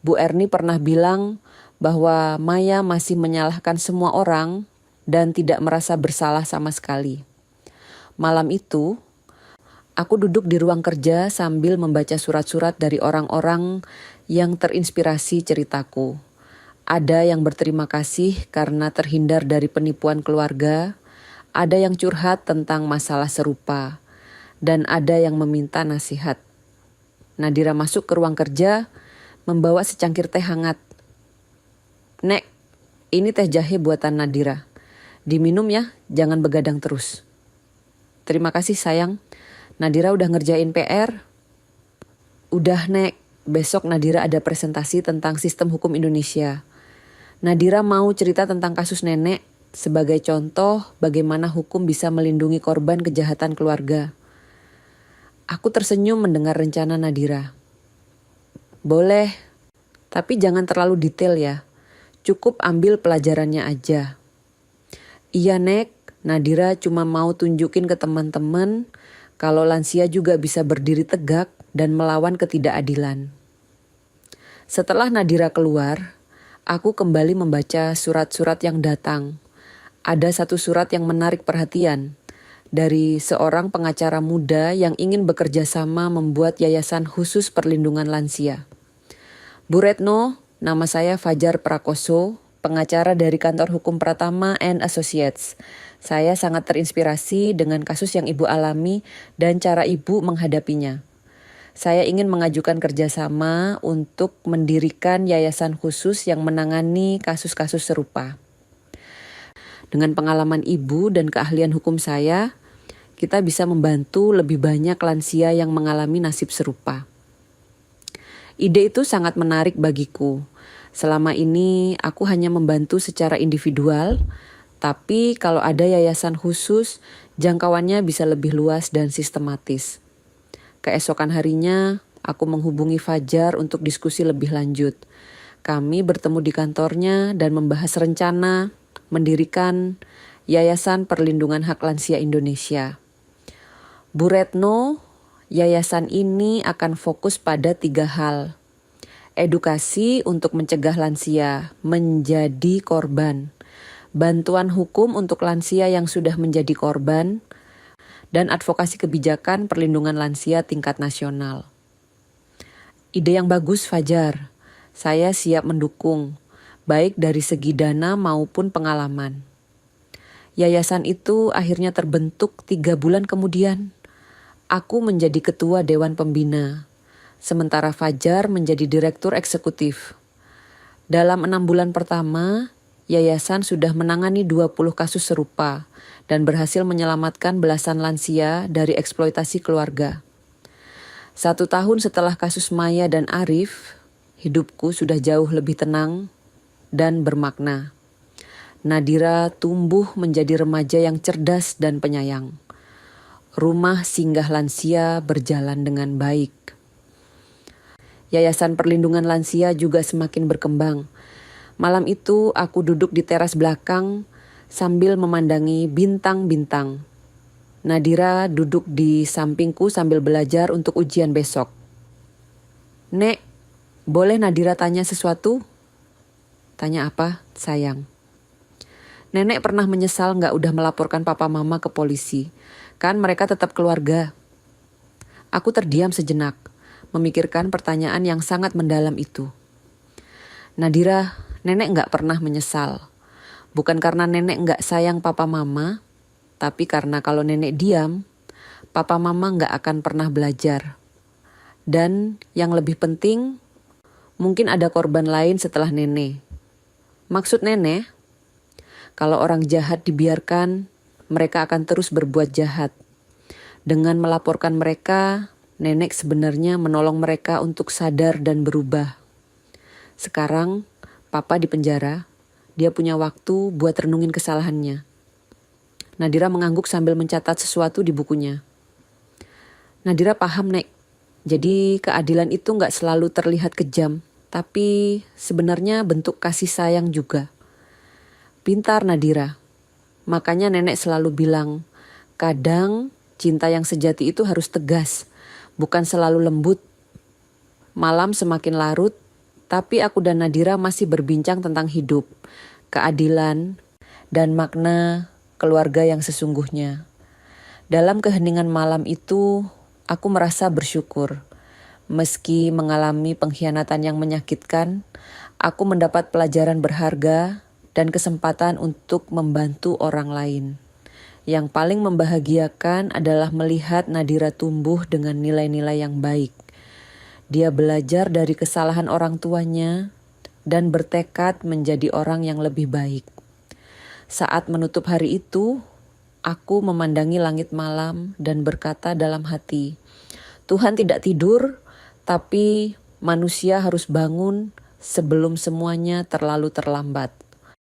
Bu Erni pernah bilang bahwa Maya masih menyalahkan semua orang dan tidak merasa bersalah sama sekali. Malam itu, aku duduk di ruang kerja sambil membaca surat-surat dari orang-orang yang terinspirasi ceritaku. Ada yang berterima kasih karena terhindar dari penipuan keluarga, ada yang curhat tentang masalah serupa, dan ada yang meminta nasihat. Nadira masuk ke ruang kerja, membawa secangkir teh hangat. Nek, ini teh jahe buatan Nadira. Diminum ya, jangan begadang terus. Terima kasih sayang, Nadira udah ngerjain PR. Udah Nek, besok Nadira ada presentasi tentang sistem hukum Indonesia. Nadira mau cerita tentang kasus nenek, sebagai contoh bagaimana hukum bisa melindungi korban kejahatan keluarga. Aku tersenyum mendengar rencana Nadira. Boleh, tapi jangan terlalu detail ya. Cukup ambil pelajarannya aja. Iya Nek, Nadira cuma mau tunjukin ke teman-teman kalau lansia juga bisa berdiri tegak dan melawan ketidakadilan. Setelah Nadira keluar, aku kembali membaca surat-surat yang datang. Ada satu surat yang menarik perhatian dari seorang pengacara muda yang ingin bekerja sama membuat yayasan khusus perlindungan lansia. Bu Retno, nama saya Fajar Prakoso, pengacara dari kantor hukum Pratama and Associates. Saya sangat terinspirasi dengan kasus yang Ibu alami dan cara Ibu menghadapinya. Saya ingin mengajukan kerjasama untuk mendirikan yayasan khusus yang menangani kasus-kasus serupa. Dengan pengalaman Ibu dan keahlian hukum saya, kita bisa membantu lebih banyak lansia yang mengalami nasib serupa. Ide itu sangat menarik bagiku. Selama ini aku hanya membantu secara individual, tapi kalau ada yayasan khusus, jangkauannya bisa lebih luas dan sistematis. Keesokan harinya, aku menghubungi Fajar untuk diskusi lebih lanjut. Kami bertemu di kantornya dan membahas rencana mendirikan Yayasan Perlindungan Hak Lansia Indonesia. Bu Retno, yayasan ini akan fokus pada 3 hal. Edukasi untuk mencegah lansia menjadi korban, bantuan hukum untuk lansia yang sudah menjadi korban, dan advokasi kebijakan perlindungan lansia tingkat nasional. Ide yang bagus, Fajar. Saya siap mendukung, baik dari segi dana maupun pengalaman. Yayasan itu akhirnya terbentuk 3 bulan kemudian. Aku menjadi ketua Dewan Pembina, sementara Fajar menjadi direktur eksekutif. Dalam 6 bulan pertama, yayasan sudah menangani 20 kasus serupa dan berhasil menyelamatkan belasan lansia dari eksploitasi keluarga. 1 tahun setelah kasus Maya dan Arif, hidupku sudah jauh lebih tenang dan bermakna. Nadira tumbuh menjadi remaja yang cerdas dan penyayang. Rumah singgah lansia berjalan dengan baik. Yayasan Perlindungan Lansia juga semakin berkembang. Malam itu aku duduk di teras belakang sambil memandangi bintang-bintang. Nadira duduk di sampingku sambil belajar untuk ujian besok. Nek, boleh Nadira tanya sesuatu? Tanya apa, sayang? Nenek pernah menyesal gak udah melaporkan papa mama ke polisi. Kan mereka tetap keluarga. Aku terdiam sejenak, memikirkan pertanyaan yang sangat mendalam itu. Nadira, nenek gak pernah menyesal. Bukan karena nenek gak sayang papa mama, tapi karena kalau nenek diam, papa mama gak akan pernah belajar. Dan yang lebih penting, mungkin ada korban lain setelah nenek. Maksud nenek, kalau orang jahat dibiarkan, mereka akan terus berbuat jahat. Dengan melaporkan mereka, nenek sebenarnya menolong mereka untuk sadar dan berubah. Sekarang, papa di penjara, dia punya waktu buat renungin kesalahannya. Nadira mengangguk sambil mencatat sesuatu di bukunya. Nadira paham, Nek. Jadi keadilan itu gak selalu terlihat kejam, tapi sebenarnya bentuk kasih sayang juga. Pintar Nadira. Makanya nenek selalu bilang, kadang cinta yang sejati itu harus tegas, bukan selalu lembut. Malam semakin larut, tapi aku dan Nadira masih berbincang tentang hidup, keadilan, dan makna keluarga yang sesungguhnya. Dalam keheningan malam itu, aku merasa bersyukur. Meski mengalami pengkhianatan yang menyakitkan, aku mendapat pelajaran berharga dan kesempatan untuk membantu orang lain. Yang paling membahagiakan adalah melihat Nadira tumbuh dengan nilai-nilai yang baik. Dia belajar dari kesalahan orang tuanya dan bertekad menjadi orang yang lebih baik. Saat menutup hari itu, aku memandangi langit malam dan berkata dalam hati, Tuhan tidak tidur, tapi manusia harus bangun sebelum semuanya terlalu terlambat.